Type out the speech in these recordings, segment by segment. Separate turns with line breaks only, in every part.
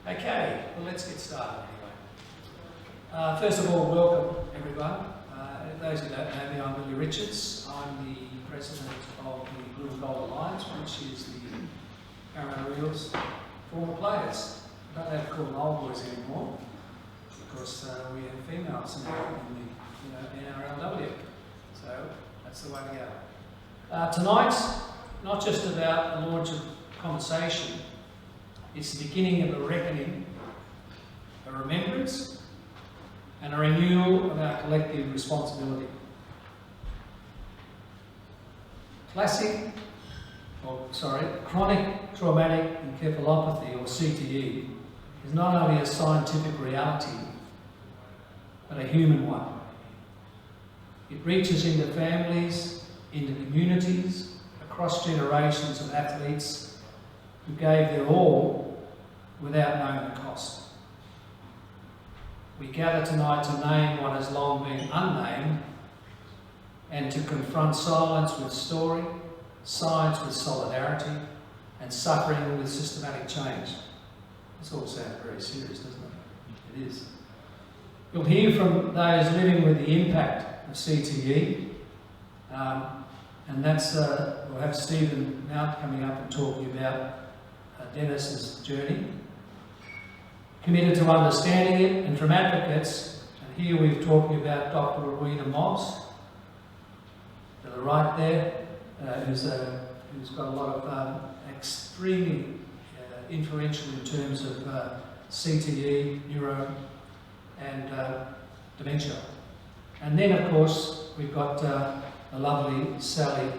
Okay, well let's get started anyway. First of all, welcome everyone. Those who don't know me, I'm Willie Richards. I'm the President of the Blue and Gold Alliance, which is the Parramatta Eels former players. I don't have to call them old boys anymore because we have females now in the NRLW. So that's the way to go. Tonight's not just about the launch of conversation, it's the beginning of a reckoning, a remembrance, and a renewal of our collective responsibility. Chronic traumatic encephalopathy, or CTE, is not only a scientific reality, but a human one. It reaches into families, into communities, across generations of athletes who gave their all without knowing the cost. We gather tonight to name what has long been unnamed and to confront silence with story, science with solidarity, and suffering with systematic change. This all sounds very serious, doesn't it? It is. You'll hear from those living with the impact of CTE, and that's, we'll have Stephen Mount coming up and talking about Dennis's journey. Committed to understanding it, and from advocates, and here we're talking about Dr. Rowena Moss, to the right there, who's got a lot of extremely influential in terms of CTE, neuro, and dementia. And then, of course, we've got the lovely Sarah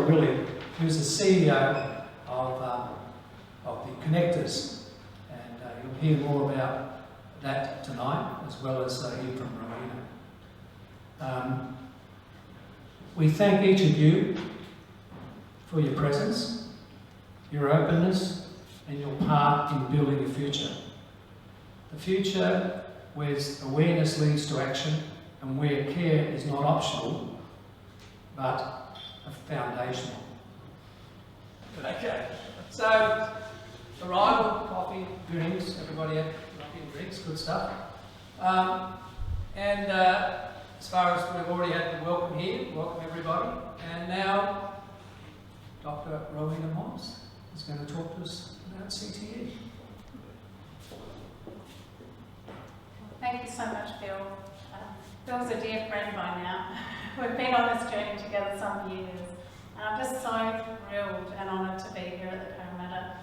William, who's the CEO of the Connectors, and you'll hear more about that tonight, as well as hear from Rowena. We thank each of you for your presence, your openness, and your part in building a future. The future where awareness leads to action and where care is not optional, but foundational. Okay, so arrival, coffee, drinks, everybody had coffee and drinks, good stuff. As far as we've already had the welcome here, welcome everybody. And now Dr. Rowena Moss is going to talk to us about CTE.
Thank you so much, Bill. Bill's a dear friend by now. We've been on this journey together some years. And I'm just so thrilled and honoured to be here at the Parramatta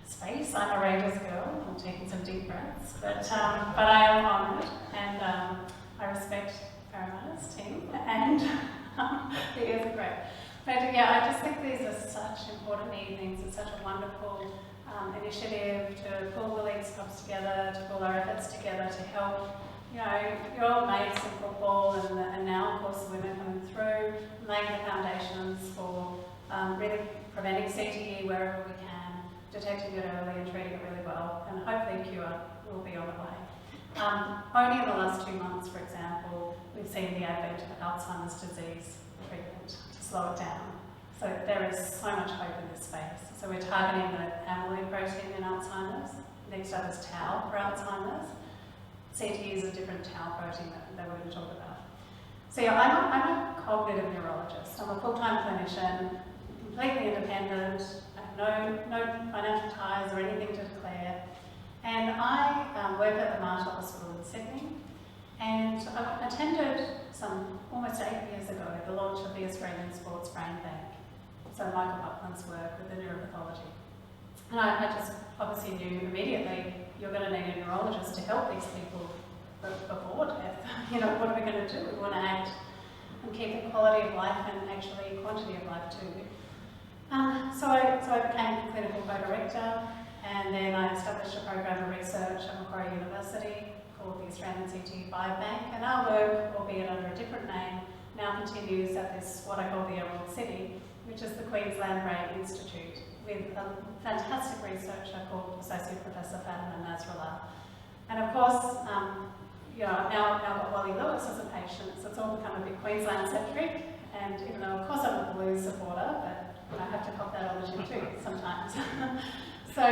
space. I'm a Raiders girl. I'm taking some deep breaths. But I am honoured, and I respect Parramatta's team, and it is great. But yeah, I just think these are such important evenings. It's such a wonderful initiative to pull the leagues clubs together, to pull our efforts together to help, your old mates in football, and now, of course, women coming through, laying the foundations for really preventing CTE wherever we can, detecting it early and treating it really well, and hopefully cure will be on the way. Only in the last 2 months, for example, we've seen the advent of Alzheimer's disease treatment to slow it down. So there is so much hope in this space. So we're targeting the amyloid protein in Alzheimer's. Next up is tau for Alzheimer's. CTE is a different tau protein that we're going to talk about. So yeah, I'm a cognitive neurologist. I'm a full-time clinician, completely independent. I have no financial ties or anything to declare. And I work at the Marshall Hospital in Sydney. And I attended almost 8 years ago the launch of the Australian Sports Brain Bank. So Michael Buckland's work with the neuropathology. And I just obviously knew immediately you're going to need a neurologist to help these people before death. What are we going to do? We want to act and keep the quality of life and actually quantity of life too. So I became clinical co-director, and then I established a program of research at Macquarie University called the Australian CTE Biobank, and our work, albeit under a different name, now continues at this, what I call the Emerald City, which is the Queensland Brain Institute, with a fantastic researcher called Associate Professor Fatima Nasrallah. And of course, I've now got Wally Lewis as a patient, so it's all become a bit Queensland-centric, and even though of course I'm a Blues supporter, but and I have to cop that on the chin too sometimes. So,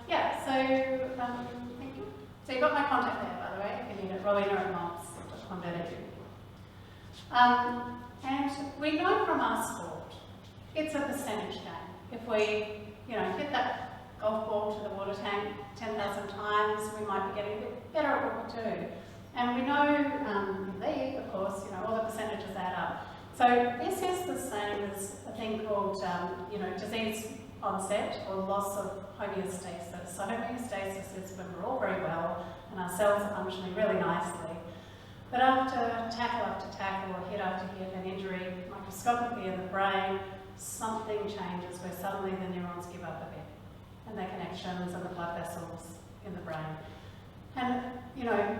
thank you. So you've got my contact there, by the way, if you need it, rowena@mops.com.au. And we know from our sport, it's a percentage game. If we, hit that golf ball to the water tank 10,000 times, we might be getting a bit better at what we do. And we know, in league, of course, all the percentages add up. So this is the same as a thing called, disease onset or loss of homeostasis. So homeostasis is when we're all very well and our cells are functioning really nicely. But after tackle, or hit after hit, an injury, microscopically in the brain, something changes where suddenly the neurons give up a bit, and their connections and the blood vessels in the brain. And,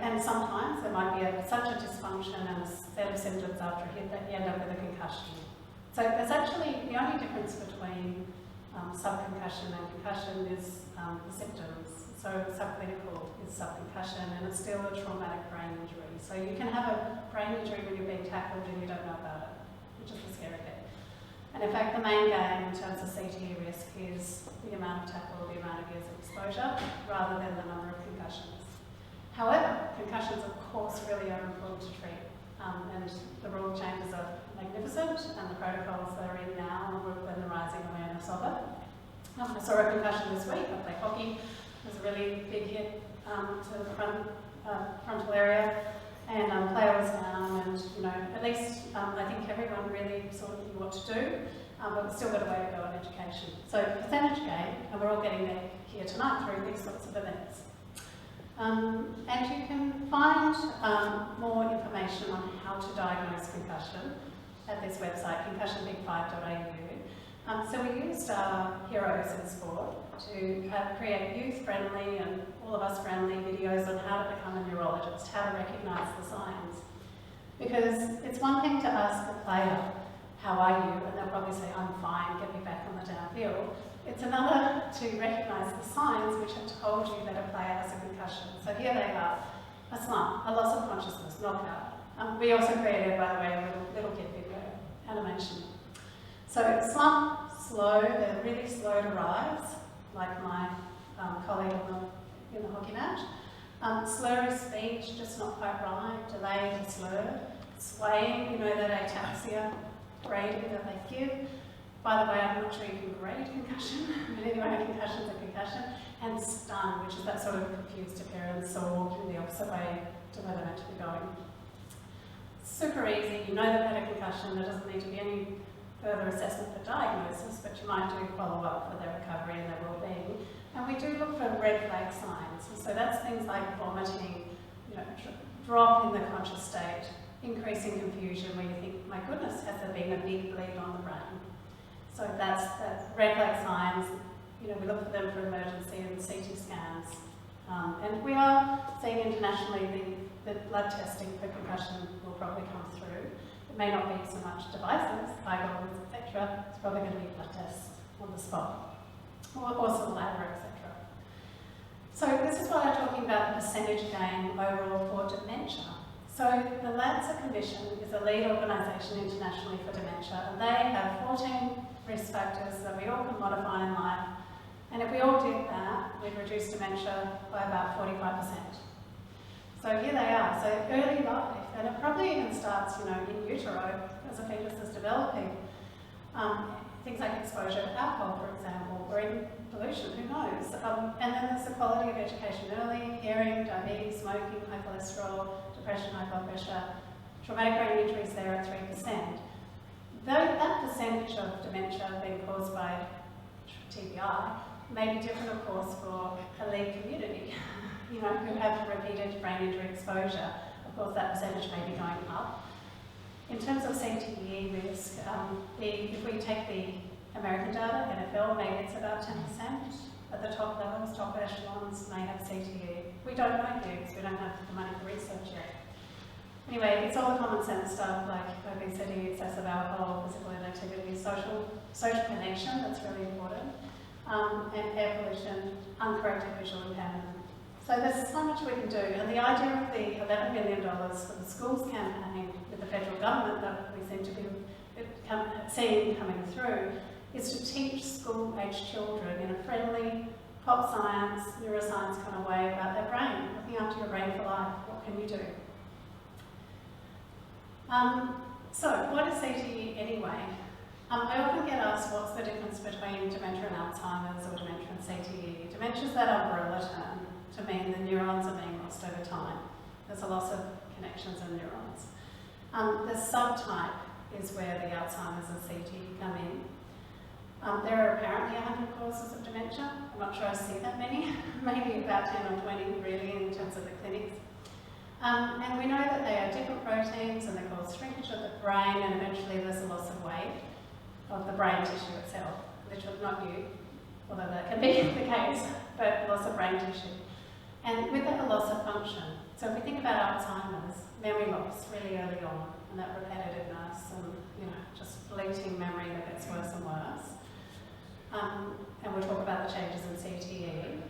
and sometimes there might be such a dysfunction and a set of symptoms after a hit that you end up with a concussion. So there's actually, the only difference between subconcussion and concussion is the symptoms. So subclinical is subconcussion, and it's still a traumatic brain injury. So you can have a brain injury when you're being tackled and you don't know about it, which is the scary bit. And in fact, the main game in terms of CTE risk is the amount of tackle, the amount of years of exposure, rather than the number of concussions. However, concussions, of course, really are important to treat. And the rule changes are magnificent, and the protocols that are in now and the rising awareness of it. I saw a concussion this week. I play hockey. It was a really big hit to the frontal area, and player was down, and at least I think everyone really sort of knew what to do, but we've still got a way to go in education. So percentage gain, and we're all getting there here tonight through these sorts of events. And you can find more information on how to diagnose concussion at this website, concussionbig5.au. So we used our heroes in sport to create youth-friendly and all of us friendly videos on how to become a neurologist, how to recognise the signs. Because it's one thing to ask a player, how are you? And they'll probably say, I'm fine, get me back on the downfield. It's another to recognise the signs which have told you that a player has a concussion. So here they are, a slump, a loss of consciousness, knockout. We also created, by the way, a little kid video animation. So slump, slow, they're really slow to rise, like my colleague in the hockey match. Slurry speech, just not quite right, delayed and slurred. Swaying, that ataxia grading that they give. By the way, I'm not sure you can grade concussion, but anyway, concussion's a concussion. And stun, which is that sort of confused appearance or walking the opposite way to where they're meant to be going. Super easy, they've had a concussion, there doesn't need to be any further assessment for diagnosis, but you might do follow-up for their recovery and their well-being. And we do look for red flag signs. So that's things like vomiting, drop in the conscious state, increasing confusion where you think, my goodness, has there been a big bleed on the brain? So that's red flag signs. We look for them for emergency and CT scans. And we are seeing internationally the blood testing for concussion will probably come through. It may not be so much devices, eyeballs, etc. It's probably going to be blood tests on the spot, or saliva, etc. So this is what I'm talking about, the percentage gain overall for dementia. So the Lancet Commission is a lead organisation internationally for dementia, and they have 14 risk factors that we all can modify in life. And if we all did that, we'd reduce dementia by about 45%. So here they are. So early life, and it probably even starts, in utero as a fetus is developing. Things like exposure to alcohol, for example, or even pollution, who knows? And then there's the quality of education early, hearing, diabetes, smoking, high cholesterol, depression, high blood pressure, traumatic brain injuries there at 3%. That percentage of dementia being caused by TBI may be different, of course, for a lead community, who have repeated brain injury exposure. Of course, that percentage may be going up. In terms of CTE risk, if we take the American data, NFL, maybe it's about 10%. At the top levels, top echelons may have CTE. We don't know yet because we don't have the money for research yet. Anyway, it's all the common sense stuff like obesity, excessive alcohol, physical inactivity, social connection, that's really important, and air pollution, uncorrected visual impairment. So there's so much we can do, and the idea of the $11 billion for the schools campaign with the federal government that we seem to be seeing coming through is to teach school-aged children in a friendly, pop science, neuroscience kind of way about their brain, looking after your brain for life. What can you do? So, what is CTE anyway? I often get asked what's the difference between dementia and Alzheimer's or dementia and CTE. Dementia is that umbrella term to mean the neurons are being lost over time. There's a loss of connections in neurons. The subtype is where the Alzheimer's and CTE come in. There are apparently 100 causes of dementia. I'm not sure I see that many, maybe about 10 or 20 really in terms of the clinics. And we know that they are different proteins and they cause shrinkage of the brain, and eventually there's a loss of weight of the brain tissue itself, literally not you, although that can be the case, but loss of brain tissue. And with that, a loss of function. So if we think about Alzheimer's, memory loss really early on, and that repetitiveness and just fleeting memory that gets worse and worse. And we'll talk about the changes in CTE.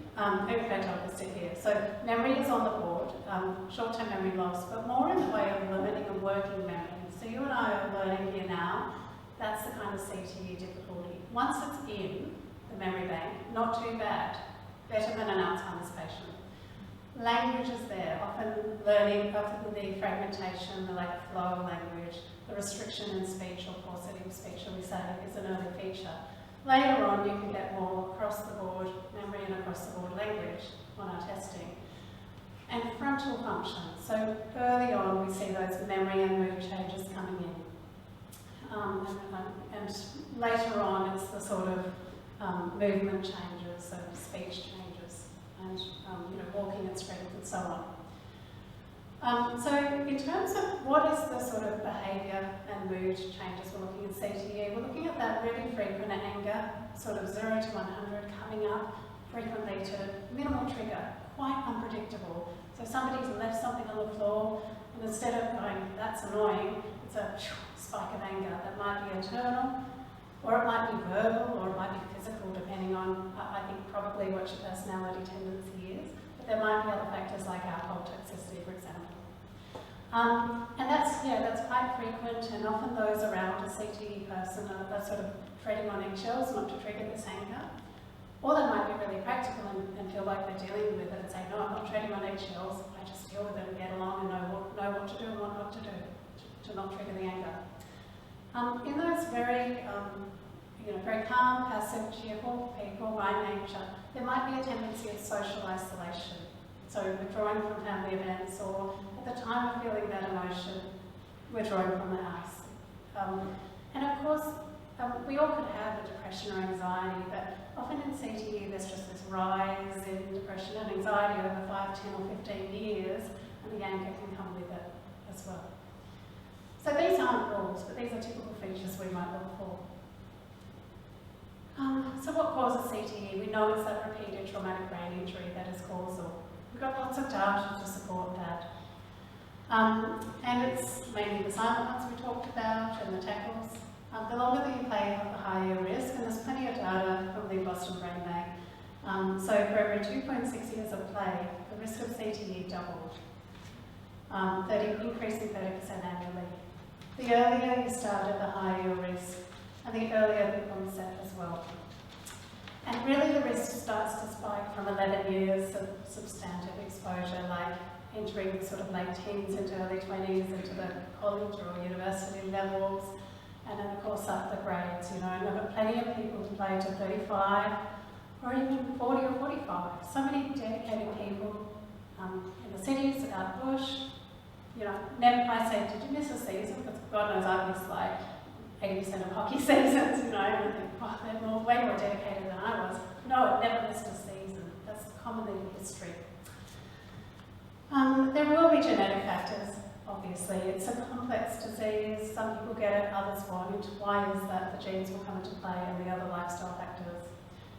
In fact, I'll just stick here. So memory is on the board, short-term memory loss, but more in the way of limiting and working memory. So you and I are learning here now, that's the kind of CTE difficulty. Once it's in the memory bank, not too bad, better than an Alzheimer's patient. Language is there, often the fragmentation, the lack of flow of language, the restriction in speech or paucity of speech, shall we say, is an early feature. Later on, you can get more across-the-board memory and across-the-board language on our testing. And frontal function. So early on, we see those memory and mood changes coming in. And later on, it's the sort of movement changes and speech changes and walking and strength and so on. So in terms of what is the sort of behaviour and mood changes we're looking at CTE, we're looking at that really frequent anger, sort of 0 to 100 coming up frequently to minimal trigger, quite unpredictable. So somebody's left something on the floor and instead of going, that's annoying, it's a spike of anger that might be internal, or it might be verbal, or it might be physical, depending on, I think, probably what your personality tendency is. But there might be other factors like alcohol toxicity, for example. And that's quite frequent, and often those around a CTE person are sort of treading on eggshells not to trigger this anger. Or they might be really practical and feel like they're dealing with it and say, no, I'm not treading on eggshells, I just deal with it and get along and know what to do and what not to do to not trigger the anger. In those very calm, passive, cheerful people by nature, there might be a tendency of social isolation. So withdrawing from family events, or at the time of feeling that emotion, withdrawing from the house. And of course, we all could have a depression or anxiety, but often in CTE there's just this rise in depression and anxiety over 5, 10 or 15 years, and the anger can come with it as well. So these aren't rules, but these are typical features we might look for. So what causes CTE? We know it's that repeated traumatic brain injury that is causal. We've got lots of data to support that. And it's mainly the silent ones we talked about and the tackles. The longer that you play, the higher your risk, and there's plenty of data from the Boston Brain Bank. So for every 2.6 years of play, the risk of CTE doubled, increasing 30% annually. The earlier you started, the higher your risk, and the earlier the onset as well. And really the risk starts to spike from 11 years of substantive exposure, like entering sort of late teens into early 20s, into the college or university levels, and then of course up the grades, and I've got plenty of people who play to 35, or even 40 or 45. So many dedicated people in the cities, out bush. Never I say, did you miss a season? Because God knows I missed like 80% of hockey seasons, and I think, oh, they're way more dedicated than I was. No, it never missed a season. That's commonly the history. There will be genetic factors, obviously. It's a complex disease. Some people get it, others won't. Why is that? The genes will come into play and the other lifestyle factors.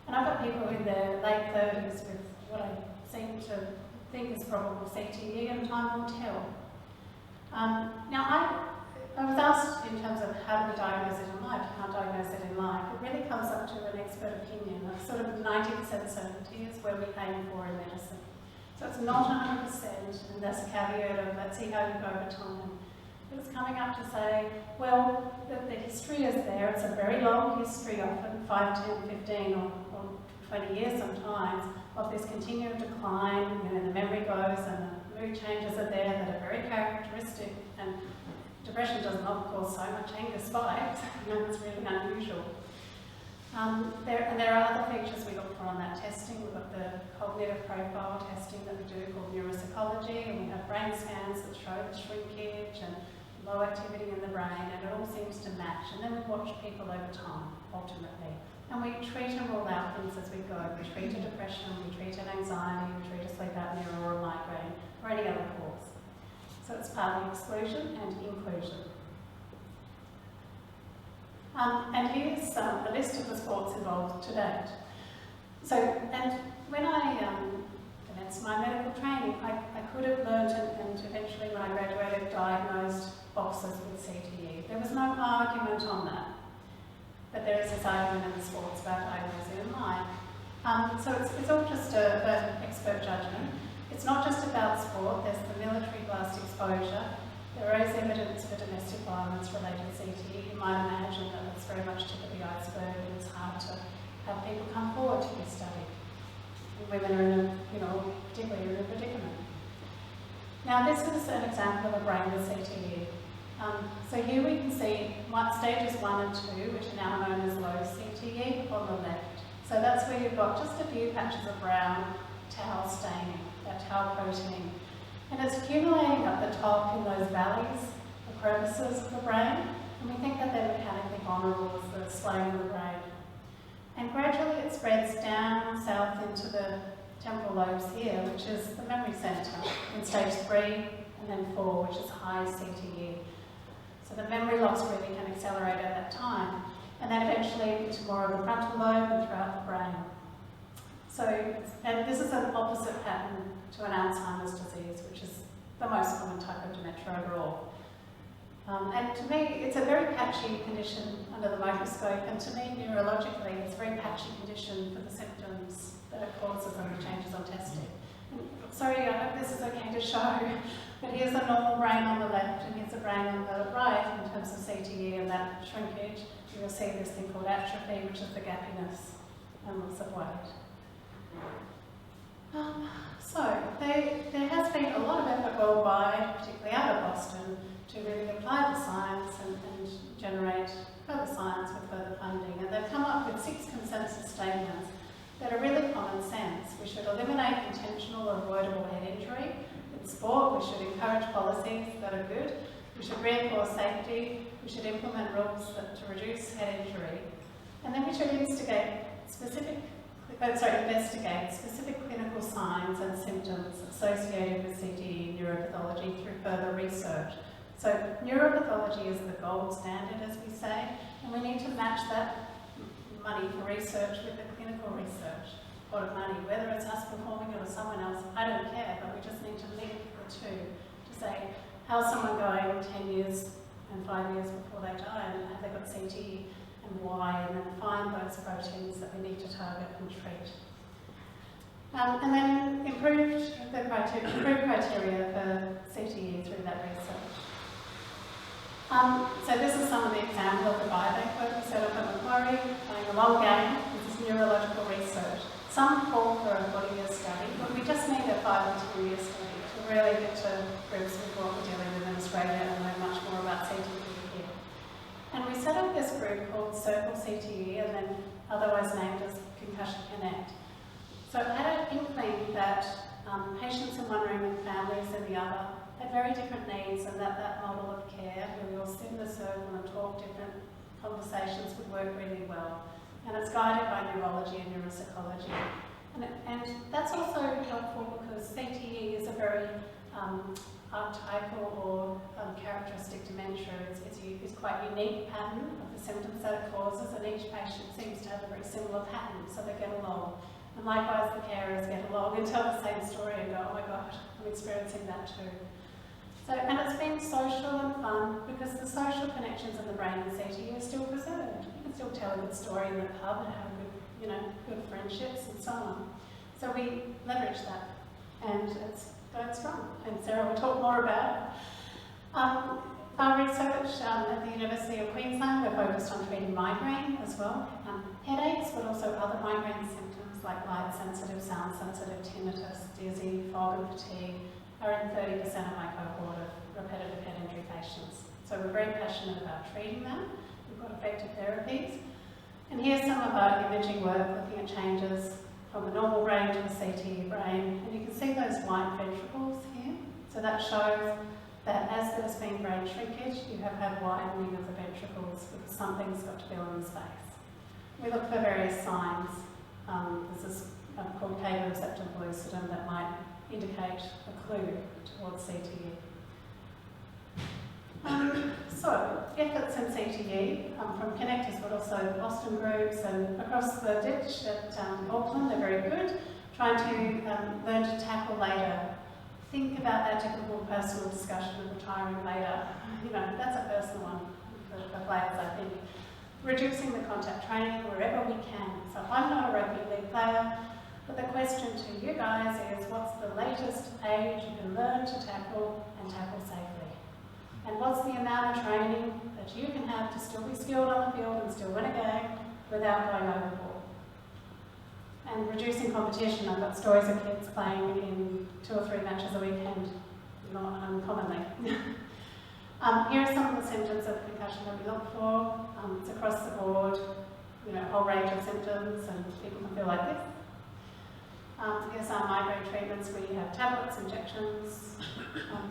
And I've got people in their late 30s with what I seem to think is probable CTE, and time will tell. Now, I was asked in terms of how do we diagnose it in life, you can't diagnose it in life. It really comes up to an expert opinion. Of sort of 90% certainty is where we aim for in medicine. So it's not 100%, and there's a caveat of let's see how you go over time. But it's coming up to say, well, the history is there, it's a very long history, often 5, 10, 15 or 20 years sometimes, of this continual decline. You know, the memory goes and the mood changes are there that are very characteristic, and depression does not cause so much anger spikes. You know, it's really unusual. There are other features we look for on that testing. We've got the cognitive profile testing that we do called neuropsychology, and we have brain scans that show the shrinkage and low activity in the brain, and it all seems to match. And then we watch people over time, ultimately. And we treat and rule out things as we go. We treat a depression, we treat an anxiety, we treat a sleep apnea or a migraine, or any other cause. So it's partly exclusion and inclusion. And here's a list of the sports involved to date. So, and when I commenced my medical training, I could have learnt and eventually when I graduated diagnosed boxers with CTE. There was no argument on that. But there is this argument in the sports about diagnosing in mine. So it's all just an expert judgment. It's not just about sport, there's the military blast exposure. There is evidence for domestic violence related to CTE. You might imagine that it's very much tip of the iceberg and it's hard to have people come forward to be studied. And women are in particularly in a predicament. Now this is an example of a brain with CTE. So here we can see stages 1 and 2, which are now known as low CTE on the left. So that's where you've got just a few patches of brown tau staining, that tau protein. And it's accumulating at the top in those valleys, the crevices of the brain, and we think that they're mechanically vulnerable as the slowing of the brain. And gradually it spreads down south into the temporal lobes here, which is the memory centre, in stage 3 and then 4, which is high CTE. So the memory loss really can accelerate at that time, and then eventually into more of the frontal lobe and throughout the brain. So, and this is an opposite pattern to an Alzheimer's disease, which is the most common type of dementia overall. And to me, it's a very patchy condition under the microscope, and to me, neurologically, it's a very patchy condition for the symptoms that it causes and the changes on testing. And, sorry, I hope this is okay to show, but here's a normal brain on the left, and here's a brain on the right in terms of CTE and that shrinkage. You will see this thing called atrophy, which is the gappiness and loss of weight. So there has been a lot of effort worldwide, particularly out of Boston, to really apply the science and generate further science with further funding. And they've come up with 6 consensus statements that are really common sense. We should eliminate intentional or avoidable head injury. In sport, we should encourage policies that are good. We should reinforce safety. We should implement rules to reduce head injury. And then we should investigate specific clinical signs and symptoms associated with CTE neuropathology through further research. So neuropathology is the gold standard, as we say, and we need to match that money for research with the clinical research pot of money, whether it's us performing it or someone else, I don't care, but we just need to link the two to say, how's someone going 10 years and 5 years before they die, and have they got CTE? And why, and then find those proteins that we need to target and treat. And then improve criteria for CTE through that research. So this is some of the example of the biobank work we set up at Macquarie, playing a long game with this neurological research. Some call for a 40-year study, but we just need a 5 or 10-year study to really get to grips with what we're dealing with in Australia and learn much more about CTE. And we set up this group called Circle CTE, and then otherwise named as Concussion Connect. So it had an inkling that patients in one room and families in the other had very different needs, and that model of care, where we all sit in a circle and talk different conversations, would work really well. And it's guided by neurology and neuropsychology. And that's also helpful because CTE is a very archetypal or characteristic dementia. It's quite a unique pattern of the symptoms that it causes, and each patient seems to have a very similar pattern, so they get along. And likewise, the carers get along and tell the same story and go, oh my God, I'm experiencing that too. So, and it's been social and fun because the social connections in the brain and CTE are still preserved. You can still tell a good story in the pub and have good friendships and so on. So we leverage that, and it's going strong. And Sarah will talk more about it. Our research at the University of Queensland, we're focused on treating migraine as well, headaches, but also other migraine symptoms like light-sensitive, sound-sensitive, tinnitus, dizzy, fog and fatigue are in 30% of my cohort of repetitive head injury patients. So we're very passionate about treating them. We've got effective therapies. And here's some of our imaging work looking at changes from the normal brain to the CTE brain. And you can see those white ventricles here. So that shows that as there's been brain shrinkage, you have had widening of the ventricles because something's got to fill in the space. We look for various signs. This is called cavoreceptor pellucidum that might indicate a clue towards CTE. So, efforts in CTE from connectors, but also Boston groups and across the ditch at Auckland, they're very good, trying to learn to tackle later. Think about that typical personal discussion of retiring later. You know, that's a personal one for players, I think. Reducing the contact training wherever we can. So I'm not a rugby league player, but the question to you guys is, what's the latest age you can learn to tackle and tackle safely? And what's the amount of training that you can have to still be skilled on the field and still win a game without going overboard? And reducing competition. I've got stories of kids playing in 2 or 3 matches a weekend, not uncommonly. Here are some of the symptoms of concussion that we look for. It's across the board, you know, a whole range of symptoms, and people can feel like this. Here's our migraine treatments. We have tablets, injections,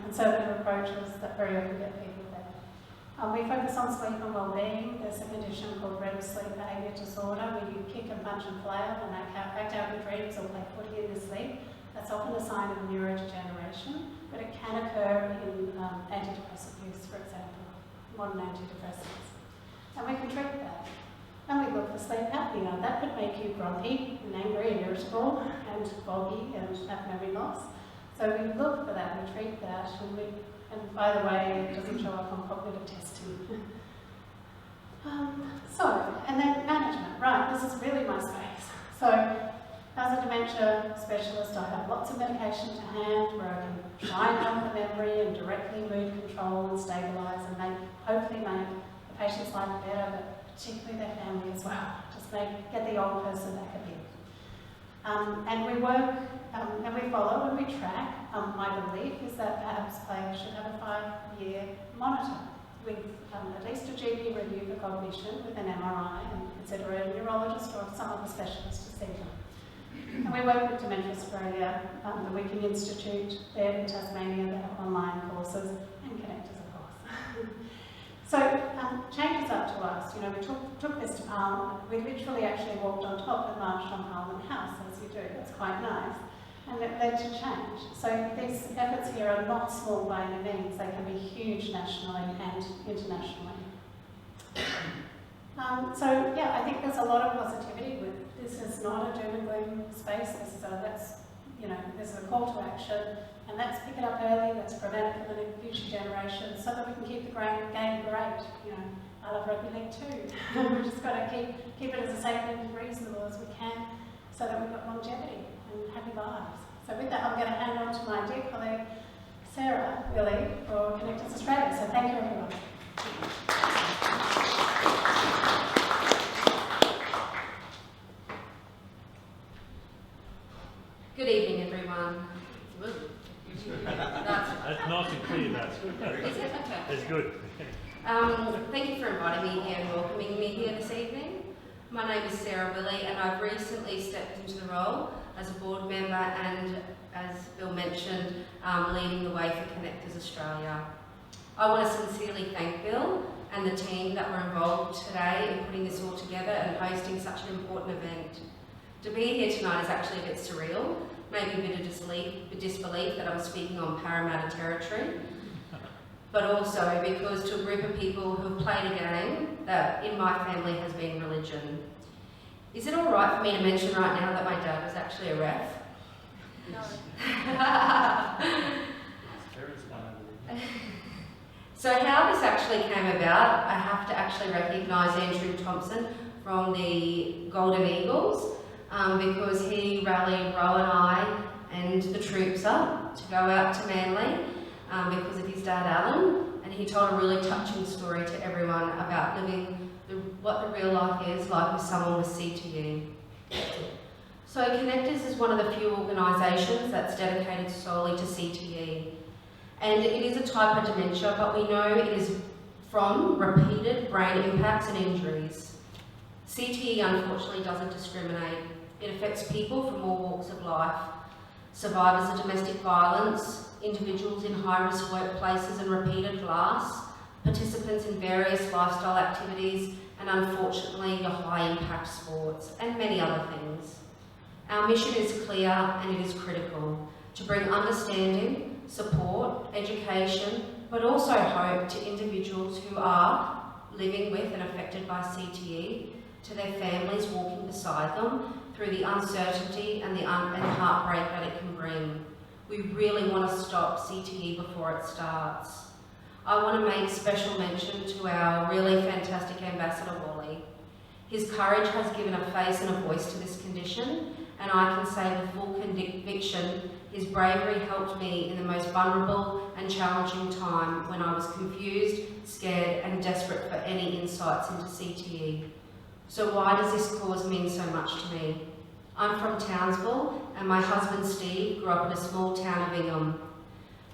conservative approaches that very often get people there. We focus on sleep and well-being. There's a condition called REM sleep behaviour disorder where you kick and punch and flail and act out your dreams or play footy in your sleep. That's often a sign of neurodegeneration, but it can occur in antidepressant use, for example, modern antidepressants. And we can treat that. And we look for sleep apnea. That could make you grumpy and angry and irritable and foggy and have memory loss. So we look for that, we treat that, and by the way, it doesn't show up on cognitive testing. And then management. Right, this is really my space. So as a dementia specialist, I have lots of medication to hand where I can try and help the memory and directly mood control and stabilise and hopefully make the patient's life better, but particularly their family as well. Just get the old person back a bit. And we work, and we follow and we track. My belief is that perhaps players should have a 5-year monitor with at least a GP review for cognition with an MRI and consider a neurologist or some other specialist to see them. And we work with Dementia Australia, the Weaking Institute, there in Tasmania, they have online courses, and connectors, of course. So, change is up to us. You know, we took this to Parliament. We literally actually walked on top and marched on Parliament House, as you do. That's quite nice. And it led to change. So these efforts here are not small by any means. They can be huge nationally and internationally. So yeah, I think there's a lot of positivity with this. Is not a doom and gloom space. This is this is a call to action, and let's pick it up early. Let's prevent it for the future generations, so that we can keep the game great. You know, I love rugby league too. We've just got to keep it as safe and reasonable as we can, so that we've got longevity and happy lives. So with that, I'm going to hand on to my dear colleague Sarah Willie for Connectors Australia. So thank you, everyone.
Good evening, everyone.
That's nice and clear, that's good.
Is it? Okay.
That's good.
Thank you for inviting me here and welcoming me here this evening. My name is Sarah Willie, and I've recently stepped into the role as a board member and, as Bill mentioned, leading the way for Connectors Australia. I want to sincerely thank Bill and the team that were involved today in putting this all together and hosting such an important event. To be here tonight is actually a bit surreal, maybe a bit of disbelief that I'm speaking on Parramatta territory, but also because to a group of people who have played a game that in my family has been religion. Is it all right for me to mention right now that my dad was actually a ref?
No.
So how this actually came about, I have to actually recognise Andrew Thompson from the Golden Eagles, because he rallied Ro and I and the troops up to go out to Manly because of his dad Alan, and he told a really touching story to everyone about living what the real life is like with someone with CTE. So Connectors is one of the few organisations that's dedicated solely to CTE. And it is a type of dementia, but we know it is from repeated brain impacts and injuries. CTE unfortunately doesn't discriminate. It affects people from all walks of life. Survivors of domestic violence, individuals in high-risk workplaces and repeated loss, participants in various lifestyle activities, and unfortunately your high-impact sports, and many other things. Our mission is clear and it is critical to bring understanding, support, education, but also hope to individuals who are living with and affected by CTE, to their families walking beside them through the uncertainty and the heartbreak that it can bring. We really want to stop CTE before it starts. I want to make special mention to our really fantastic Ambassador Wally. His courage has given a face and a voice to this condition, and I can say with full conviction, his bravery helped me in the most vulnerable and challenging time when I was confused, scared, and desperate for any insights into CTE. So why does this cause mean so much to me? I'm from Townsville, and my husband Steve grew up in a small town of Ingham.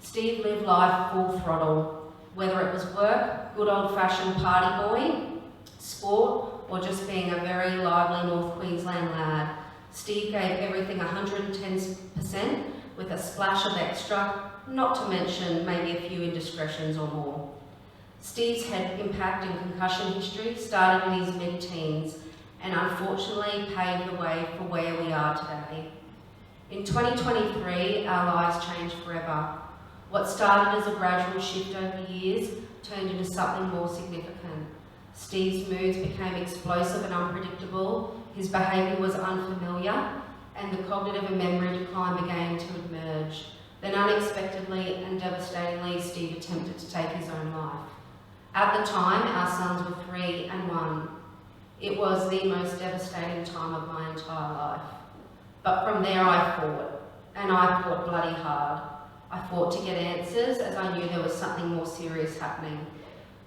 Steve lived life full throttle, whether it was work, good old-fashioned party boy, sport, or just being a very lively North Queensland lad. Steve gave everything 110% with a splash of extra, not to mention maybe a few indiscretions or more. Steve's head impact and concussion history started in his mid-teens and unfortunately paved the way for where we are today. In 2023, our lives changed forever. What started as a gradual shift over years turned into something more significant. Steve's moods became explosive and unpredictable, his behaviour was unfamiliar, and the cognitive and memory decline began to emerge. Then unexpectedly and devastatingly, Steve attempted to take his own life. At the time, our sons were 3 and 1. It was the most devastating time of my entire life. But from there I fought, and I fought bloody hard. I fought to get answers as I knew there was something more serious happening.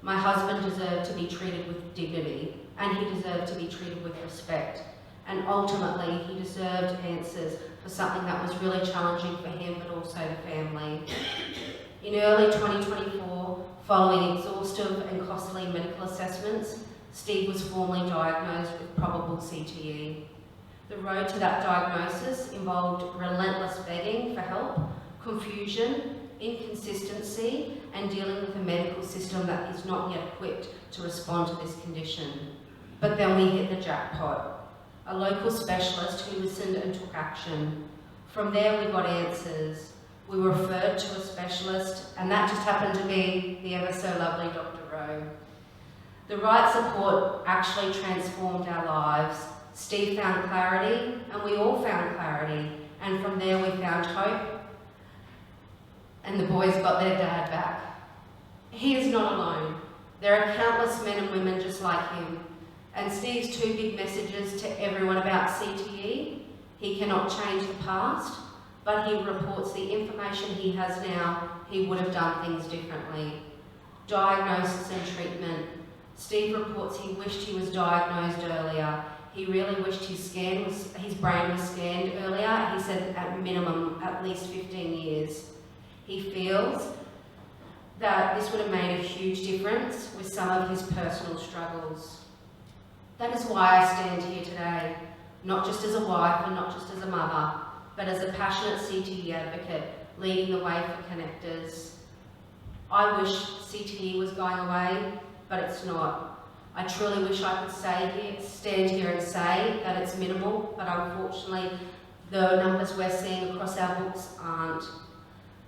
My husband deserved to be treated with dignity, and he deserved to be treated with respect. And ultimately, he deserved answers for something that was really challenging for him, but also the family. In early 2024, following exhaustive and costly medical assessments, Steve was formally diagnosed with probable CTE. The road to that diagnosis involved relentless begging for help, confusion, inconsistency, and dealing with a medical system that is not yet equipped to respond to this condition. But then we hit the jackpot. A local specialist who listened and took action. From there we got answers. We were referred to a specialist, and that just happened to be the ever so lovely Dr. Rowe. The right support actually transformed our lives. Steve found clarity, and we all found clarity. And from there we found hope, and the boys got their dad back. He is not alone. There are countless men and women just like him. And Steve's 2 big messages to everyone about CTE: he cannot change the past, but he reports the information he has now, he would have done things differently. Diagnosis and treatment. Steve reports he wished he was diagnosed earlier. He really wished his brain was scanned earlier. He said at minimum, at least 15 years. He feels that this would have made a huge difference with some of his personal struggles. That is why I stand here today, not just as a wife and not just as a mother, but as a passionate CTE advocate leading the way for Connectors. I wish CTE was going away, but it's not. I truly wish I could stand here and say that it's minimal, but unfortunately the numbers we're seeing across our books aren't.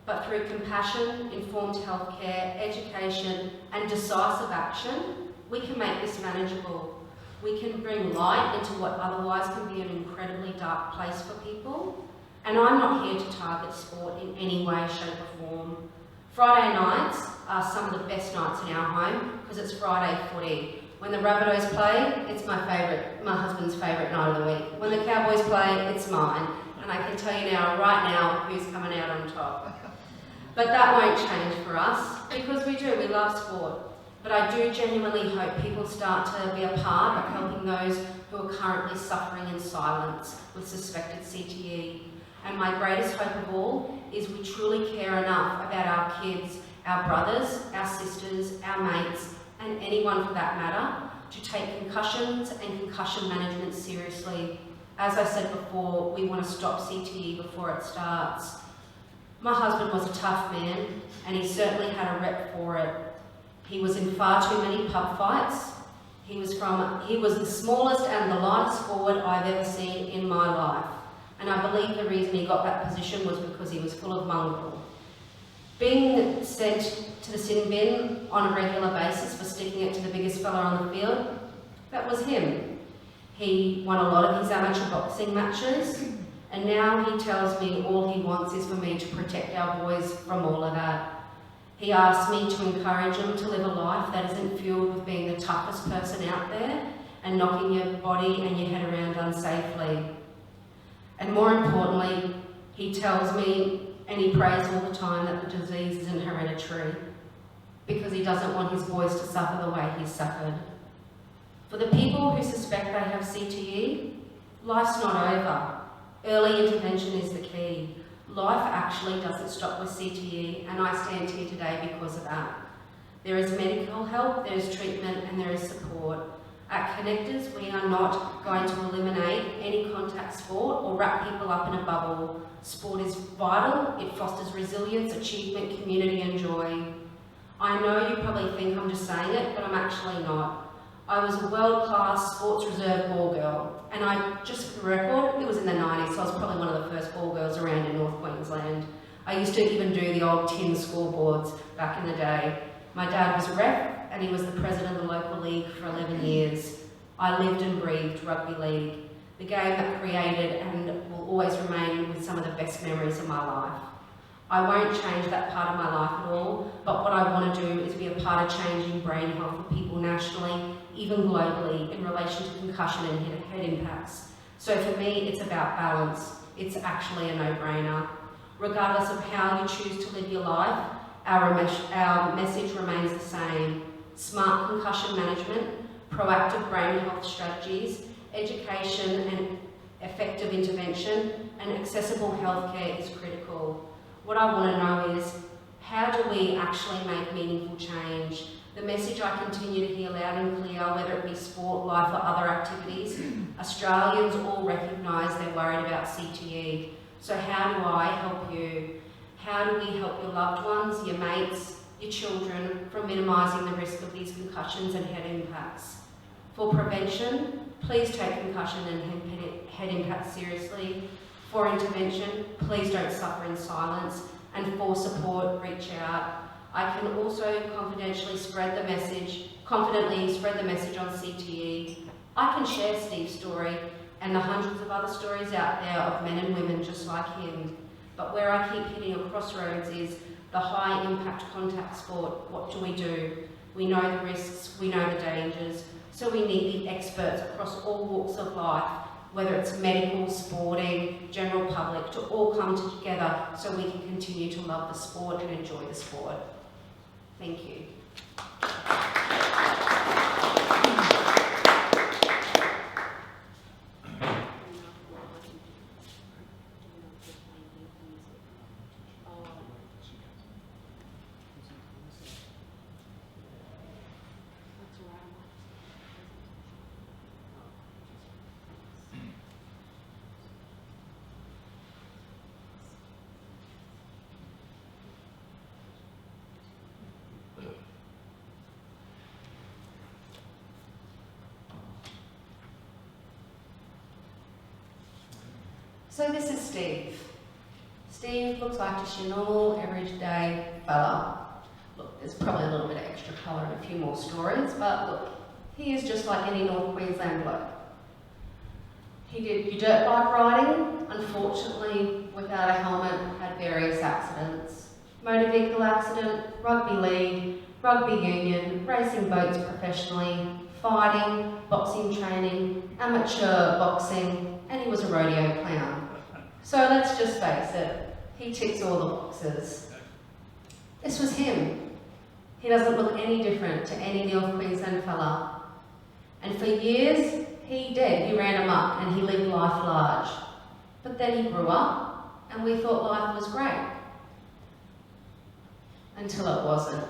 But through compassion, informed healthcare, education, and decisive action, we can make this manageable. We can bring light into what otherwise can be an incredibly dark place for people. And I'm not here to target sport in any way, shape or form. Friday nights are some of the best nights in our home because it's Friday footy. When the Rabbitohs play, it's my husband's favourite night of the week. When the Cowboys play, it's mine. And I can tell you right now, who's coming out on top. But that won't change for us, because we love sport. But I do genuinely hope people start to be a part of helping those who are currently suffering in silence with suspected CTE. And my greatest hope of all is we truly care enough about our kids, our brothers, our sisters, our mates, and anyone for that matter, to take concussions and concussion management seriously. As I said before, we want to stop CTE before it starts. My husband was a tough man, and he certainly had a rep for it. He was in far too many pub fights. He was the smallest and the lightest forward I've ever seen in my life. And I believe the reason he got that position was because he was full of mongrel. Being sent to the sin bin on a regular basis for sticking it to the biggest fella on the field, that was him. He won a lot of his amateur boxing matches, and now he tells me all he wants is for me to protect our boys from all of that. He asked me to encourage them to live a life that isn't fueled with being the toughest person out there and knocking your body and your head around unsafely. And more importantly, he tells me, and he prays all the time, that the disease isn't hereditary, because he doesn't want his boys to suffer the way he's suffered. For the people who suspect they have CTE, life's not over. Early intervention is the key. Life actually doesn't stop with CTE, and I stand here today because of that. There is medical help, there is treatment, and there is support. At Connectors, we are not going to eliminate any contact sport or wrap people up in a bubble. Sport is vital, it fosters resilience, achievement, community, and joy. I know you probably think I'm just saying it, but I'm actually not. I was a world-class sports reserve ball girl, and just for the record, it was in the 90s, so I was probably one of the first ball girls around in North Queensland. I used to even do the old tin scoreboards back in the day. My dad was a ref, and he was the president of the local league for 11 years. I lived and breathed rugby league, the game that created and will always remain with some of the best memories of my life. I won't change that part of my life at all, but what I want to do is be a part of changing brain health for people nationally, even globally, in relation to concussion and head impacts. So for me, it's about balance. It's actually a no-brainer. Regardless of how you choose to live your life, our message remains the same. Smart concussion management, proactive brain health strategies, education and effective intervention, and accessible healthcare is critical. What I want to know is, how do we actually make meaningful change? The message I continue to hear loud and clear, whether it be sport, life or other activities, Australians all recognise they're worried about CTE. So how do I help you? How do we help your loved ones, your mates, your children from minimising the risk of these concussions and head impacts? For prevention, please take concussion and head impacts seriously. For intervention, please don't suffer in silence. And for support, reach out. I can also confidently spread the message on CTE. I can share Steve's story and the hundreds of other stories out there of men and women just like him. But where I keep hitting a crossroads is the high impact contact sport. What do? We know the risks, we know the dangers, so we need the experts across all walks of life, whether it's medical, sporting, general public, to all come together so we can continue to love the sport and enjoy the sport. Thank you. So this is Steve. Steve looks like just your normal, everyday fella. Look, there's probably a little bit of extra colour and a few more stories, but look, he is just like any North Queensland bloke. He did your dirt bike riding, unfortunately without a helmet, had various accidents. Motor vehicle accident, rugby league, rugby union, racing boats professionally, fighting, boxing training, amateur boxing, and he was a rodeo clown. So let's just face it, he ticks all the boxes. This was him. He doesn't look any different to any North Queensland fella. And for years, he ran amok and he lived life large. But then he grew up and we thought life was great. Until it wasn't.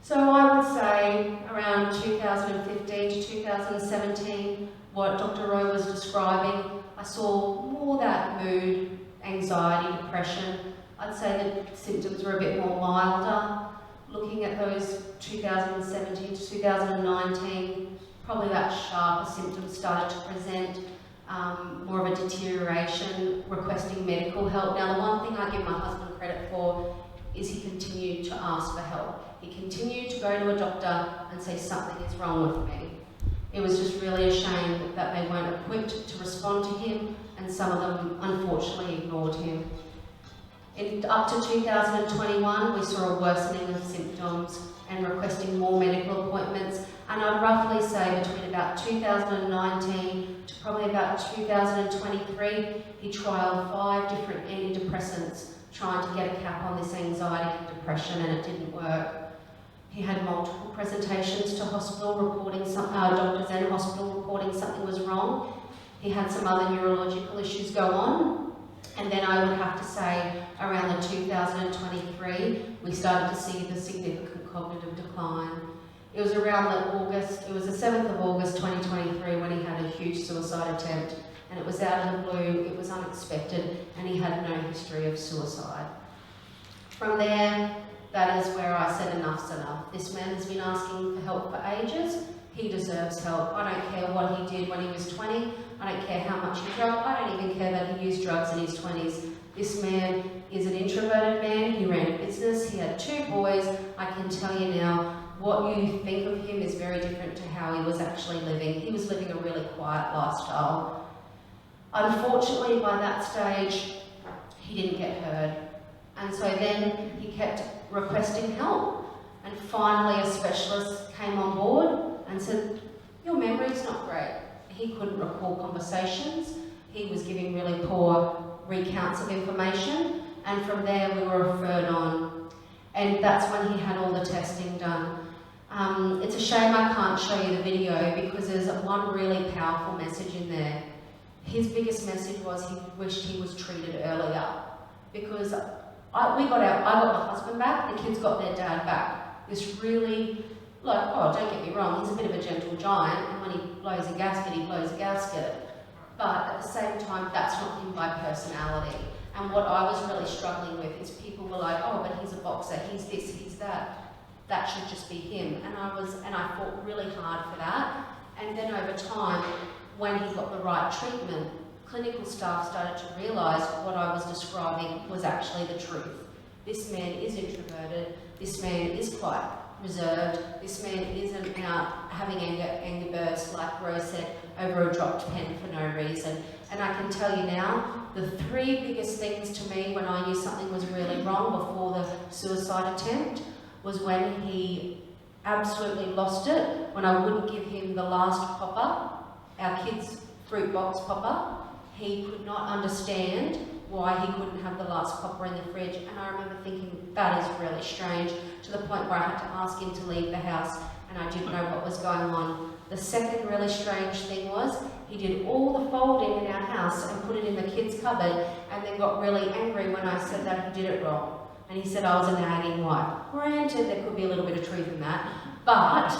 So I would say around 2015 to 2017, what Dr. Rowe was describing, I saw more that mood, anxiety, depression. I'd say the symptoms were a bit more milder. Looking at those 2017 to 2019, probably that sharper symptoms started to present, more of a deterioration, requesting medical help. Now the one thing I give my husband credit for is he continued to ask for help. He continued to go to a doctor and say something is wrong with me. It was just really a shame that they weren't equipped to respond to him, and some of them unfortunately ignored him. Up to 2021, we saw a worsening of symptoms and requesting more medical appointments, and I'd roughly say between about 2019 to probably about 2023, he trialled 5 different antidepressants trying to get a cap on this anxiety and depression, and it didn't work. He had multiple presentations to hospital reporting doctors and hospital reporting something was wrong. He had some other neurological issues go on, and then I would have to say around the 2023 we started to see the significant cognitive decline. It was around it was the 7th of August 2023 when he had a huge suicide attempt, and it was out of the blue, it was unexpected, and he had no history of suicide. From there, that is where I said enough's enough. This man has been asking for help for ages. He deserves help. I don't care what he did when he was 20. I don't care how much he drank. I don't even care that he used drugs in his 20s. This man is an introverted man. He ran a business. He had 2 boys. I can tell you now, what you think of him is very different to how he was actually living. He was living a really quiet lifestyle. Unfortunately, by that stage, he didn't get heard. And so then he kept requesting help. And finally a specialist came on board and said, your memory's not great. He couldn't recall conversations. He was giving really poor recounts of information. And from there we were referred on. And that's when he had all the testing done. It's a shame I can't show you the video because there's one really powerful message in there. His biggest message was he wished he was treated earlier, because I got my husband back, the kids got their dad back. This really, don't get me wrong, he's a bit of a gentle giant, and when he blows a gasket, he blows a gasket. But at the same time, that's not him by personality. And what I was really struggling with is people were like, oh, but he's a boxer, he's this, he's that. That should just be him. And I fought really hard for that. And then over time, when he got the right treatment, clinical staff started to realise what I was describing was actually the truth. This man is introverted, this man is quite reserved, this man isn't out having anger bursts, like Rose said, over a dropped pen for no reason. And I can tell you now, the 3 biggest things to me when I knew something was really wrong before the suicide attempt was when he absolutely lost it, when I wouldn't give him the last popper, our kids' fruit box popper. He could not understand why he couldn't have the last popper in the fridge, and I remember thinking, that is really strange, to the point where I had to ask him to leave the house, and I didn't know what was going on. The second really strange thing was, he did all the folding in our house and put it in the kids' cupboard, and then got really angry when I said that he did it wrong. And he said I was a nagging wife. Granted, there could be a little bit of truth in that, but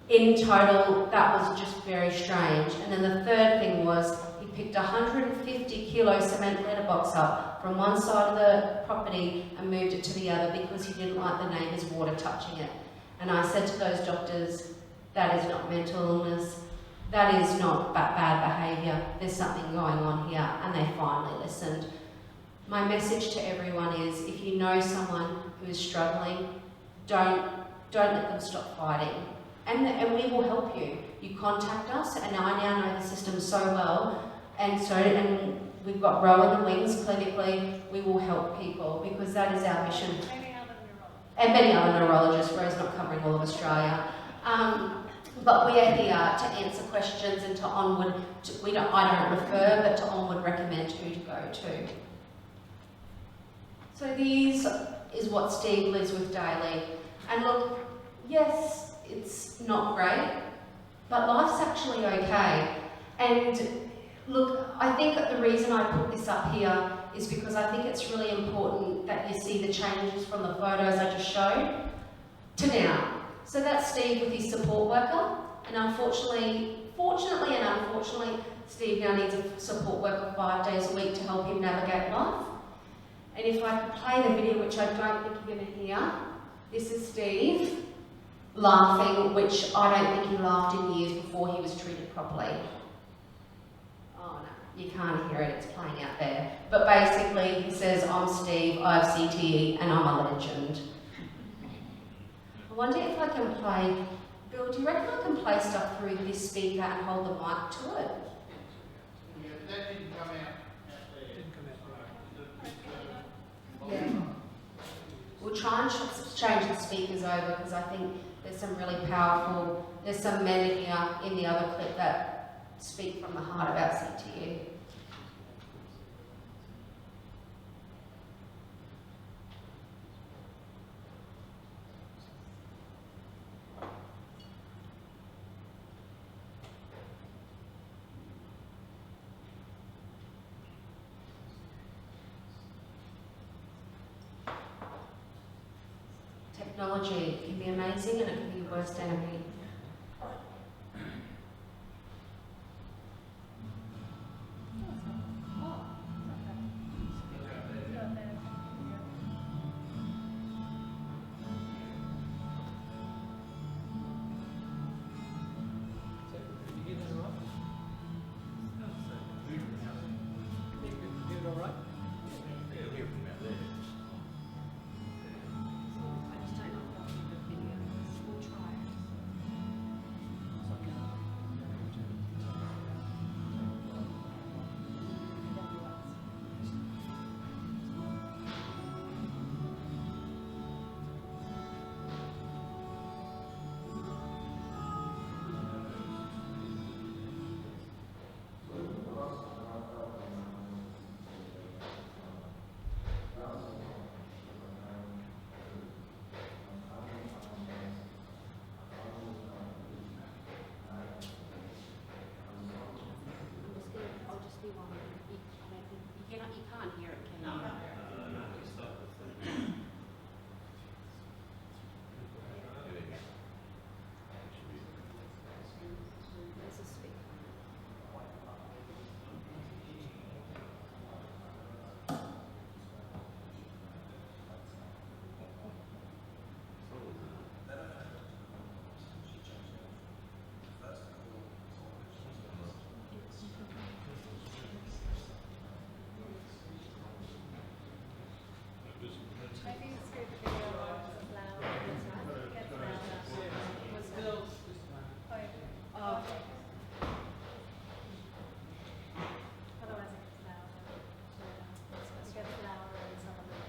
in total, that was just very strange. And then the third thing was, he picked 150 kilo cement letterbox up from one side of the property and moved it to the other because he didn't like the neighbour's water touching it. And I said to those doctors, that is not mental illness, that is not bad behaviour, there's something going on here, and they finally listened. My message to everyone is, if you know someone who is struggling, don't let them stop fighting. And we will help you. You contact us, and I now know the system so well, and we've got Row in the Wings clinically. We will help people because that is our mission. And many other neurologists. Row's not covering all of Australia. But we are here to answer questions and to onward. I don't refer, but to onward recommend who to go to. So these is what Steve lives with daily. And look, yes, it's not great, but life's actually okay. And look, I think that the reason I put this up here is because I think it's really important that you see the changes from the photos I just showed to now. So that's Steve with his support worker, and fortunately and unfortunately, Steve now needs a support worker 5 days a week to help him navigate life. And if I could play the video, which I don't think you're going to hear, this is Steve laughing, which I don't think he laughed in years before he was treated properly. Oh no, you can't hear it, it's playing out there. But basically, he says, I'm Steve, I have CTE, and I'm a legend. I wonder if I can play, Bill, do you reckon I can play stuff through this speaker and hold the mic to it?
Yeah, that didn't come out.
Yeah. We'll try and change the speakers over because I think there's some really powerful, there's some men here in the other clip that speak from the heart about CTE. Technology can be amazing and it can be your worst enemy. You can't hear it, can you? There's a speaker.
Maybe screw the video on as loud as it gets louder. Oh, okay. Otherwise it gets louder. It gets louder and some of it.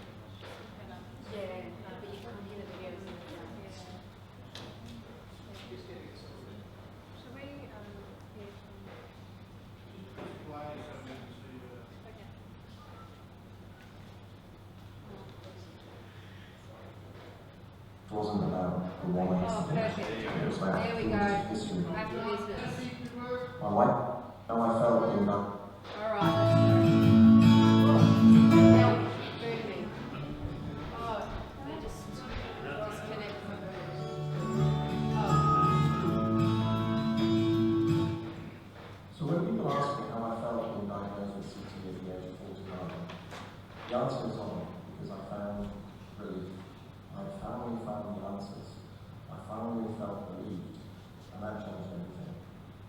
Yeah, but you can't hear the videos.
Should we hear from... Okay.
It wasn't about the one
Oh, perfect.
it was about
There we
human
go.
history.
Back to business.
I like how I felt in that.
Alright, let's go. Now, moving. Oh, they just disconnect. Oh.
So when people ask me how I felt being diagnosed with CTE at the age of 49, the answer is on because I found relief. I finally found the answers. I finally felt believed, and that changed everything.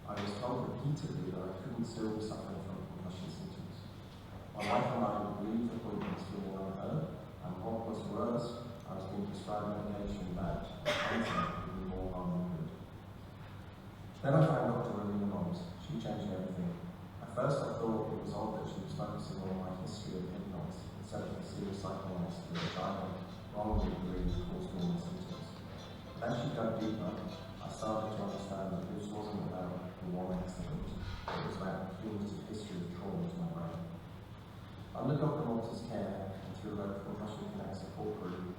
I was told repeatedly that I couldn't still be suffering from concussion symptoms. My wife and I would leave appointments feeling unheard, and what was worse, I was being prescribed medication that, could be more harm than good. Then I found Dr. Rowena Moms. She changed everything. At first I thought it was odd that she was focusing on my history of hypnosis instead of the serious psychoanalysis which I had wrongly believed caused all my symptoms. But as she dug deeper, I started to understand that this wasn't about the one accident, it was about the cumulative history of trauma to my brain. Under Dr. Malta's care and through her Concussion Connect support group,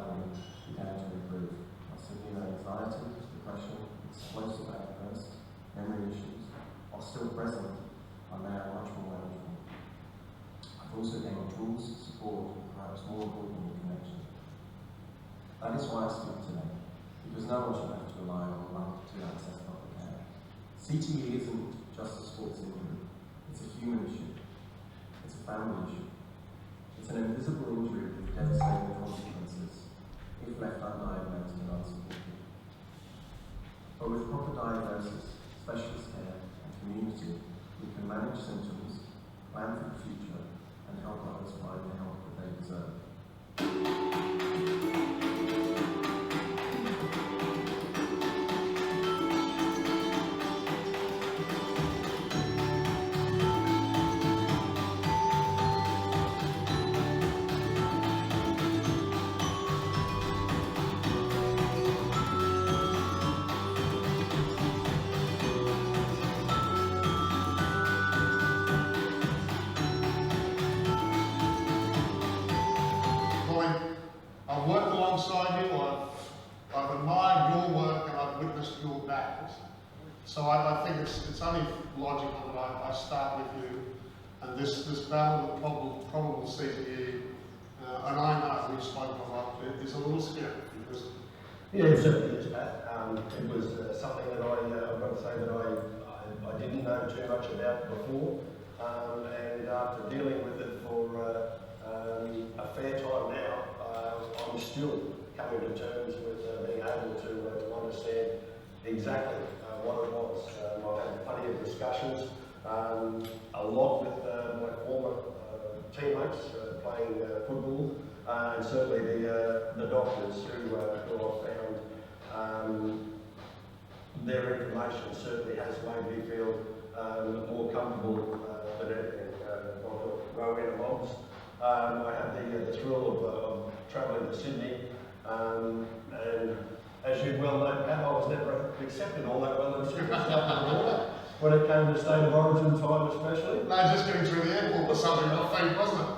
family began to improve. My severe anxiety, depression, explosive outbursts, memory issues, are still present, are now much more manageable. I've also gained tools, support, and perhaps more importantly, connection. That is why I speak today, because no one should have to rely on luck to access public care. CTE isn't just a sports injury, it's a human issue, it's a family issue. It's an invisible injury with devastating consequences if left undiagnosed and unsupported. But with proper diagnosis, specialist care and community, we can manage symptoms, plan for the future, and help others find the help that they deserve.
I've worked alongside you, I've admired your work and I've witnessed your battles. So I think it's only logical that I start with you. And this battle with probable CTE, and I know we've spoken a lot, is a little scary because...
Yeah, it certainly is, Pat. It was something that I've got to say that I didn't know too much about before. And after dealing with it for a fair time now, I'm still coming to terms with being able to understand exactly what it was. I've had plenty of discussions, a lot with my former teammates playing football, and certainly the doctors who I found their information certainly has made me feel more comfortable than anything. Go in amongst. I had the thrill of travelling to Sydney, and as you well know, Pat, I was never accepted all that well in Sydney when it came to state of origin time especially.
No, just getting through the airport was something not fake, wasn't it?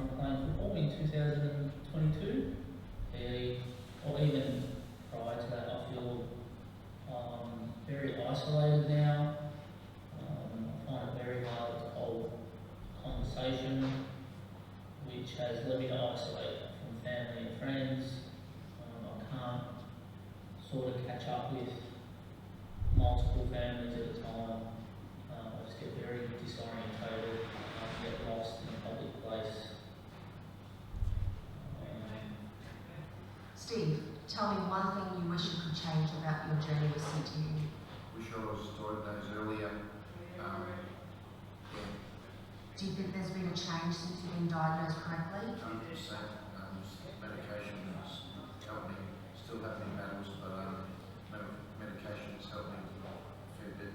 from playing football in 2022, or even prior to that. I feel very isolated now. I find it very hard to hold conversation, which has led me to isolate from family and friends. I can't sort of catch up with multiple families at a time. I just get very disorientated. I get lost in a public place.
Steve, tell me one thing you wish you could change about your journey with CTE.
Wish I was diagnosed earlier.
Do you think there's been a change since you've been diagnosed correctly?
100%. Medication has helped me. Still having battles, but medication has helped me a fair bit.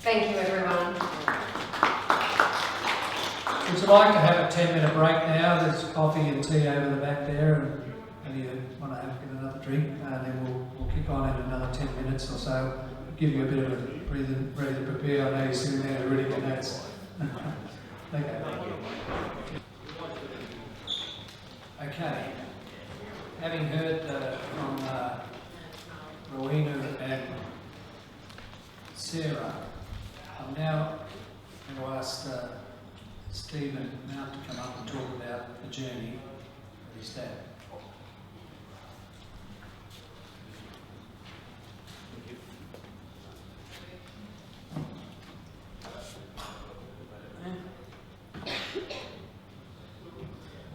Thank you, everyone.
Would you like to have a 10-minute break now? There's coffee and tea over the back there, and you want to get another drink, and then we'll kick on in another 10 minutes or so. Give you a bit of a breathing, ready to prepare. I know you're sitting there ready for that. Okay. Okay. Having heard from Rowena and Sarah, I'm now going to ask Stephen Mount to come up and talk about the journey of his dad.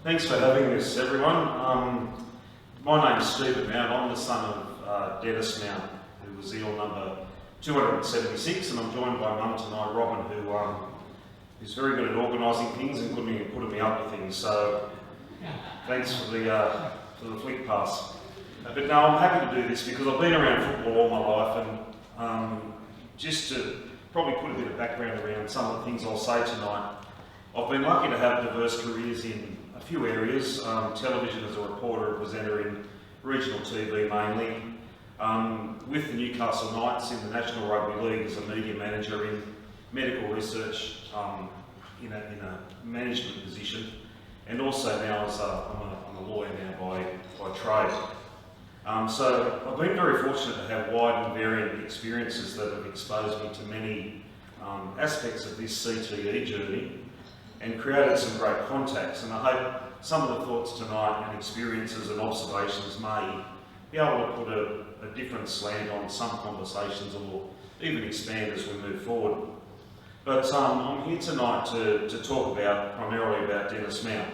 Thanks for having us, everyone. My name's Stephen Mount. I'm the son of Dennis Mount, who was ill number 276, and I'm joined by Mum tonight, Robin, who's very good at organising things and putting me up with things. So thanks for the flick pass. But no, I'm happy to do this because I've been around football all my life, and just to probably put a bit of background around some of the things I'll say tonight, I've been lucky to have diverse careers in a few areas, television as a reporter and presenter in regional TV mainly, with the Newcastle Knights in the National Rugby League as a media manager in medical research in a management position, and also now as I'm a lawyer now by trade. So I've been very fortunate to have wide and varying experiences that have exposed me to many aspects of this CTE journey and created some great contacts, and I hope some of the thoughts tonight and experiences and observations may be able to put a different slant on some conversations or even expand as we move forward. But I'm here tonight to talk primarily about Dennis Mount.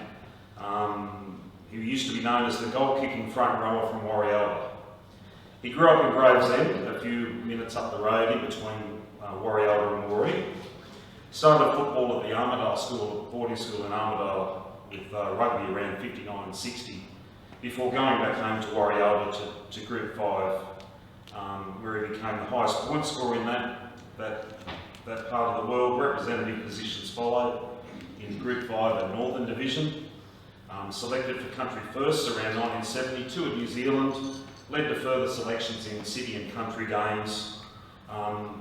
He used to be known as the goal-kicking front rower from Warialda. He grew up in Gravesend, a few minutes up the road in between Warialda and Moree. Started football at the Armidale School, boarding school in Armidale, with rugby around 59 and 60, before going back home to Warialda to Group 5, where he became the highest point scorer in that part of the world. Representative positions followed in Group 5 and Northern Division. Selected for country firsts around 1972 at New Zealand, led to further selections in city and country games.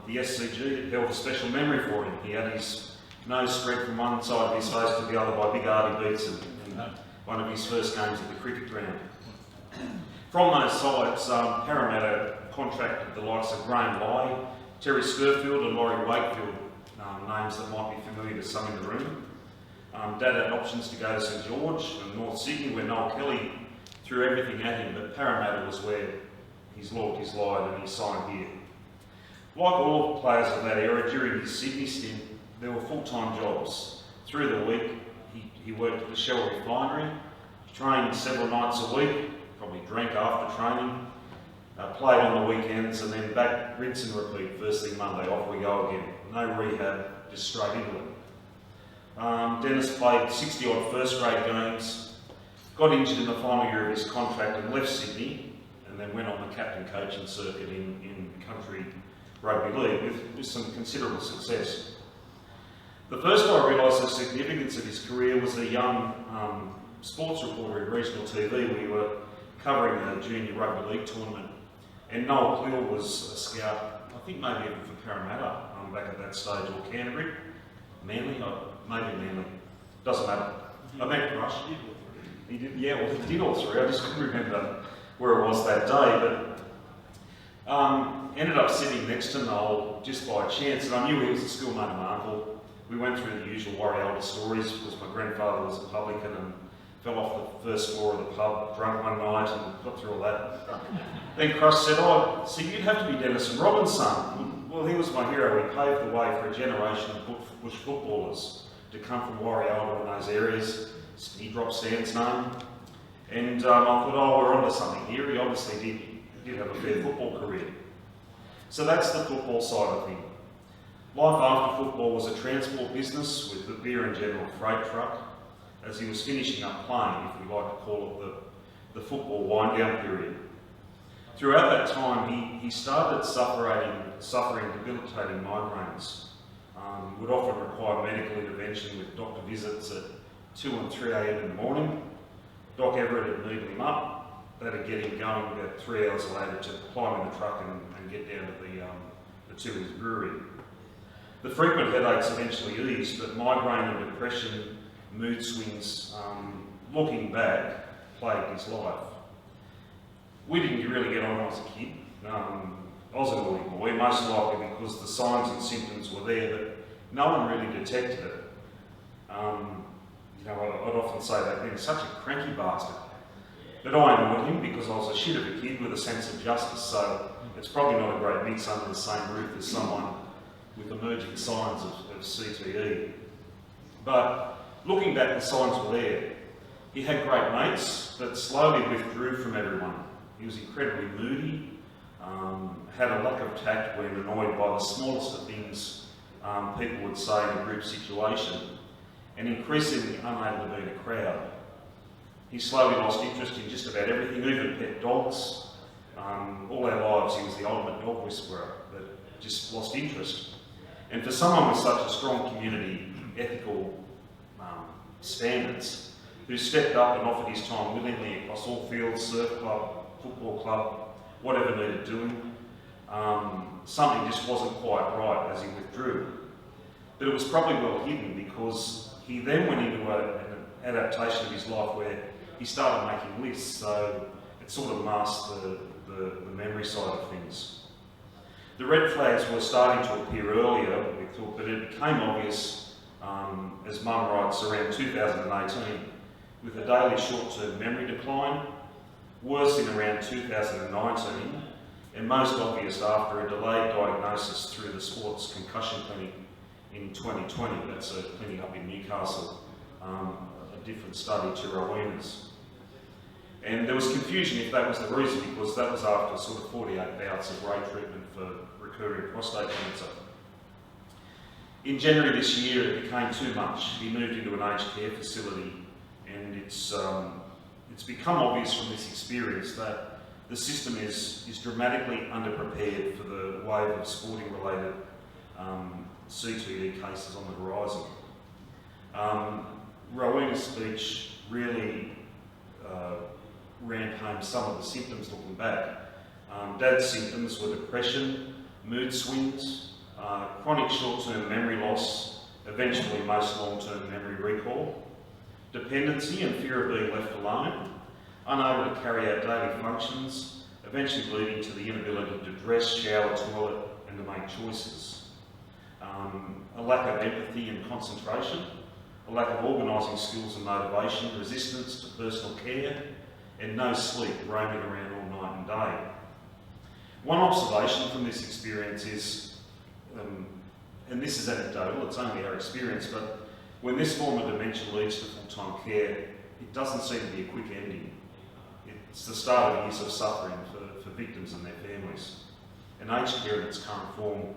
The SCG held a special memory for him. He had his nose spread from one side of his face to the other by Big Artie Beats in one of his first games at the cricket ground. From those sides, Parramatta contracted the likes of Graham Lai, Terry Skirfield and Laurie Wakefield, names that might be familiar to some in the room. Dad had options to go to St George and North Sydney, where Noel Kelly threw everything at him, but Parramatta was where his loyalties lied, and he signed here. Like all players of that era, during his Sydney stint, there were full-time jobs. Through the week, he worked at the Shell Refinery, trained several nights a week, probably drank after training, played on the weekends, and then back, rinse and repeat, first thing Monday, off we go again. No rehab, just straight into it. Dennis played 60-odd first-grade games, got injured in the final year of his contract and left Sydney, and then went on the captain coaching circuit in country rugby league with some considerable success. The first I realised the significance of his career was a young sports reporter in regional TV. We were covering a junior rugby league tournament, and Noel Cleal was a scout, I think maybe even for Parramatta back at that stage, or Canterbury, Manly, maybe Manly, doesn't matter. I met Rush. He did, yeah, well, he did all three. I just couldn't remember where it was that day, but ended up sitting next to Noel just by chance, and I knew he was a schoolmate of my uncle. We went through the usual Warialda stories, because my grandfather was a publican and fell off the first floor of the pub, drunk one night, and got through all that. Then Crush said, "Oh, so you'd have to be Dennis and Robin's son." Well, he was my hero. He paved the way for a generation of bush footballers to come from Warialda and those areas. He dropped Stan's name, and I thought, oh, we're onto something here. He obviously did have a fair football career. So that's the football side of things. Life after football was a transport business with the beer and general freight truck, as he was finishing up playing, if we like to call it the football wind-down period. Throughout that time, he started suffering debilitating migraines. Would often require medical intervention with doctor visits at 2 and 3 a.m. in the morning. Doc Everett would needle him up. That'd get him going about 3 hours later to climb in the truck and get down to the Tooheys Brewery. The frequent headaches eventually eased, but migraine and depression, mood swings, looking back, plagued his life. We didn't really get on as a kid. I was a naughty boy, most likely because the signs and symptoms were there, but no one really detected it. You know, I'd often say that he's such a cranky bastard. But I annoyed him because I was a shit of a kid with a sense of justice, so it's probably not a great mix under the same roof as someone with emerging signs of CTE. But looking back, the signs were there. He had great mates, but slowly withdrew from everyone. He was incredibly moody, had a lack of tact when annoyed by the smallest of things people would say in a group situation, and increasingly unable to be in a crowd. He slowly lost interest in just about everything, even pet dogs. All our lives he was the ultimate dog whisperer, but just lost interest. And for someone with such a strong community ethical standards, who stepped up and offered his time willingly across all fields, surf club, football club, whatever needed doing, something just wasn't quite right as he withdrew. But it was probably well hidden because he then went into an adaptation of his life where he started making lists, so it sort of masked the memory side of things. The red flags were starting to appear earlier, we thought, but it became obvious, as Mum writes, around 2018, with a daily short-term memory decline, worse in around 2019, and most obvious after a delayed diagnosis through the sports concussion clinic in 2020. That's a clinic up in Newcastle, a different study to Rowena's. And there was confusion if that was the reason, because that was after sort of 48 bouts of great treatment for recurring prostate cancer. In January this year, it became too much. He moved into an aged care facility, and it's become obvious from this experience that the system is dramatically underprepared for the wave of sporting-related CTE cases on the horizon. Rowena's speech really ran home some of the symptoms looking back. Dad's symptoms were depression, mood swings, chronic short-term memory loss, eventually most long-term memory recall, dependency and fear of being left alone, unable to carry out daily functions, eventually leading to the inability to dress, shower, toilet and to make choices. A lack of empathy and concentration, a lack of organising skills and motivation, resistance to personal care, and no sleep, roaming around all night and day. One observation from this experience is, and this is anecdotal, it's only our experience, but when this form of dementia leads to full-time care, it doesn't seem to be a quick ending. It's the start of years of suffering for victims and their families. And aged care in its current form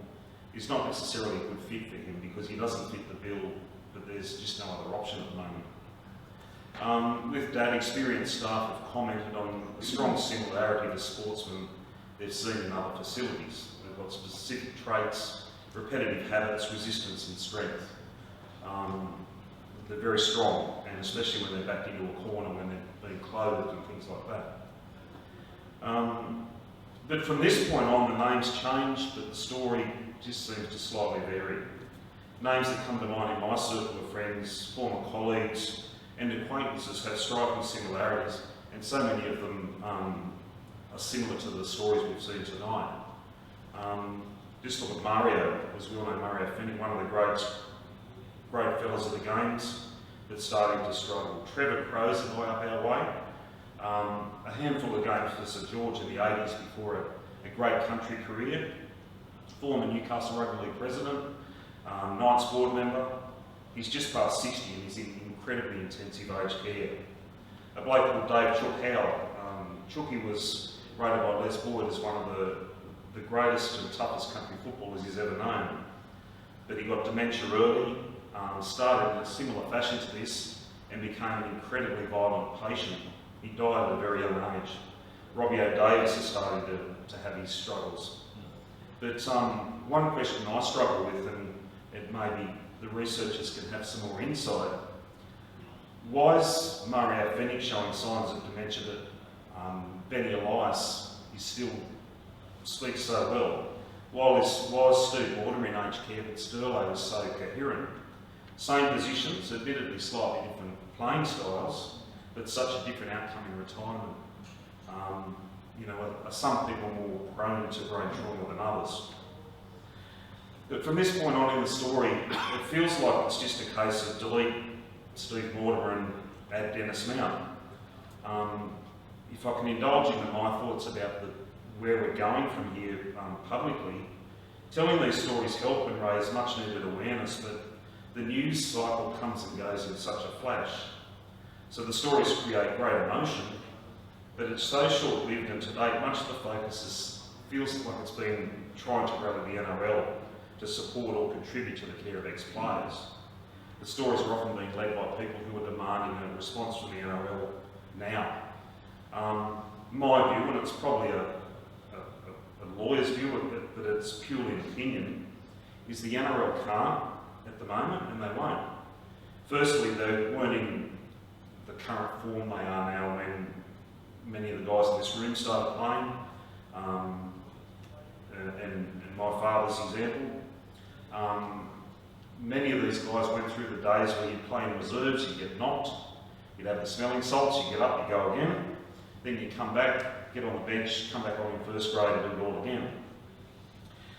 is not necessarily a good fit for him because he doesn't fit the bill, but there's just no other option at the moment. With Dad, experienced staff have commented on the strong similarity to sportsmen they've seen in other facilities. They've got specific traits, repetitive habits, resistance and strength. They're very strong, and especially when they're backed into a corner, when they're being clothed and things like that. But from this point on, the names change, but the story just seems to slightly vary. Names that come to mind in my circle of friends, former colleagues and acquaintances have striking similarities, and so many of them are similar to the stories we've seen tonight. Just look at Mario, as we all know Mario Fennick, one of the great fellas of the games, but starting to struggle. Trevor Crow's a boy up our way. A handful of games for St George in the 80s before a great country career. Former Newcastle Rugby League president, Knights board member. He's just past 60 and he's in incredibly intensive aged care. A bloke called Dave Chook Howell. Chookie was rated by Les Boyd as one of the greatest and toughest country footballers he's ever known. But he got dementia early, started in a similar fashion to this, and became an incredibly violent patient. He died at a very young age. Robbie O'Davis is starting to have his struggles. But one question I struggle with, and it maybe the researchers can have some more insight, why is Mario Fennick showing signs of dementia that Benny Elias still speaks so well? Why is Steve Mortimer in aged care but Sterlo is so coherent? Same positions, admittedly slightly different playing styles, but such a different outcome in retirement. Are some people more prone to brain trauma than others? But from this point on in the story, it feels like it's just a case of delete Steve Mortimer and at Dennis Mount. If I can indulge in my thoughts about where we're going from here publicly, telling these stories help and raise much needed awareness, but the news cycle comes and goes in such a flash. So the stories create great emotion, but it's so short-lived, and to date much of the focus feels like it's been trying to grow the NRL to support or contribute to the care of ex-players. The stories are often being led by people who are demanding a response from the NRL now. My view, and it's probably a lawyer's view, but it's purely an opinion, is the NRL can't at the moment, and they won't. Firstly, they weren't in the current form they are now when many of the guys in this room started playing, and my father's example. Many of these guys went through the days where you'd play in reserves, you'd get knocked, you'd have the smelling salts, you get up, you go again, then you come back, get on the bench, come back on in first grade and do it all again.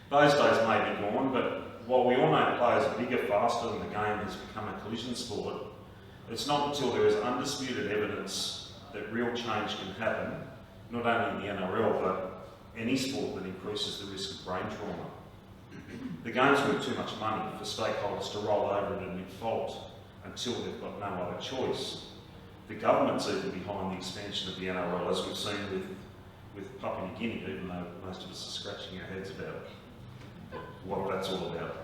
Those days may be gone, but while we all know players are bigger, faster, and the game has become a collision sport, it's not until there is undisputed evidence that real change can happen, not only in the NRL, but any sport that increases the risk of brain trauma. The game's worth too much money for stakeholders to roll over and admit fault until they've got no other choice. The government's even behind the expansion of the NRL, as we've seen with Papua New Guinea, even though most of us are scratching our heads about what that's all about.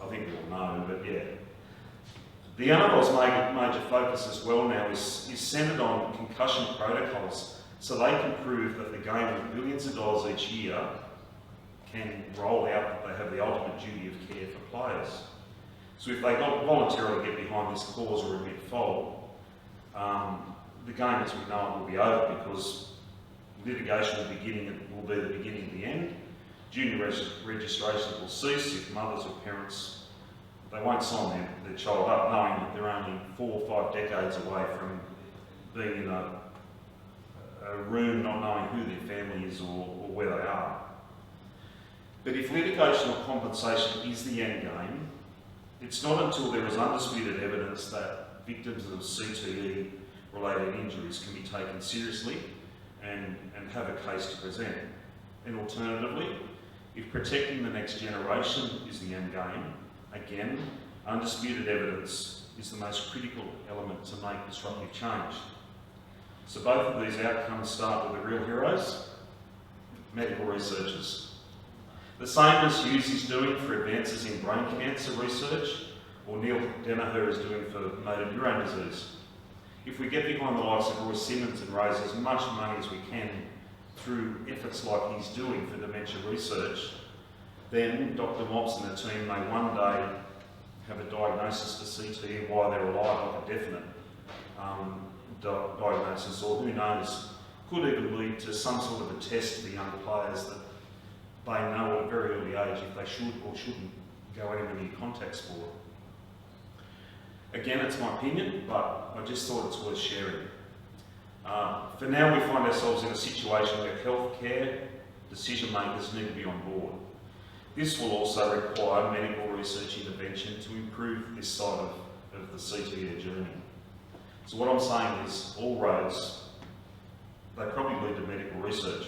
I think we all know, but yeah. The NRL's major focus as well now is centred on concussion protocols, so they can prove that the game with billions of dollars each year can roll out that they have the ultimate duty of care for players. So if they voluntarily get behind this cause or admit fault, the game as we know it will be over, because litigation will be the beginning of the end. Junior registration will cease if mothers or parents, they won't sign their child up knowing that they're only 4 or 5 decades away from being in a room not knowing who their family is or where they are. But if litigation or compensation is the end game, it's not until there is undisputed evidence that victims of CTE-related injuries can be taken seriously and have a case to present. And alternatively, if protecting the next generation is the end game, again, undisputed evidence is the most critical element to make disruptive change. So both of these outcomes start with the real heroes, medical researchers. The same as Hughes is doing for advances in brain cancer research, or Neil Danaher is doing for motor neurone disease. If we get behind the likes of Roy Simmons and raise as much money as we can through efforts like he's doing for dementia research, then Dr. Mops and the team may one day have a diagnosis for CTE while they're alive, like a definite diagnosis, or who knows, could even lead to some sort of a test for young players that they know at a very early age if they should or shouldn't go anywhere near contact sport. Again, it's my opinion, but I just thought it's worth sharing. For now, we find ourselves in a situation where healthcare decision makers need to be on board. This will also require medical research intervention to improve this side of the CTE journey. So what I'm saying is all roads, they probably lead to medical research.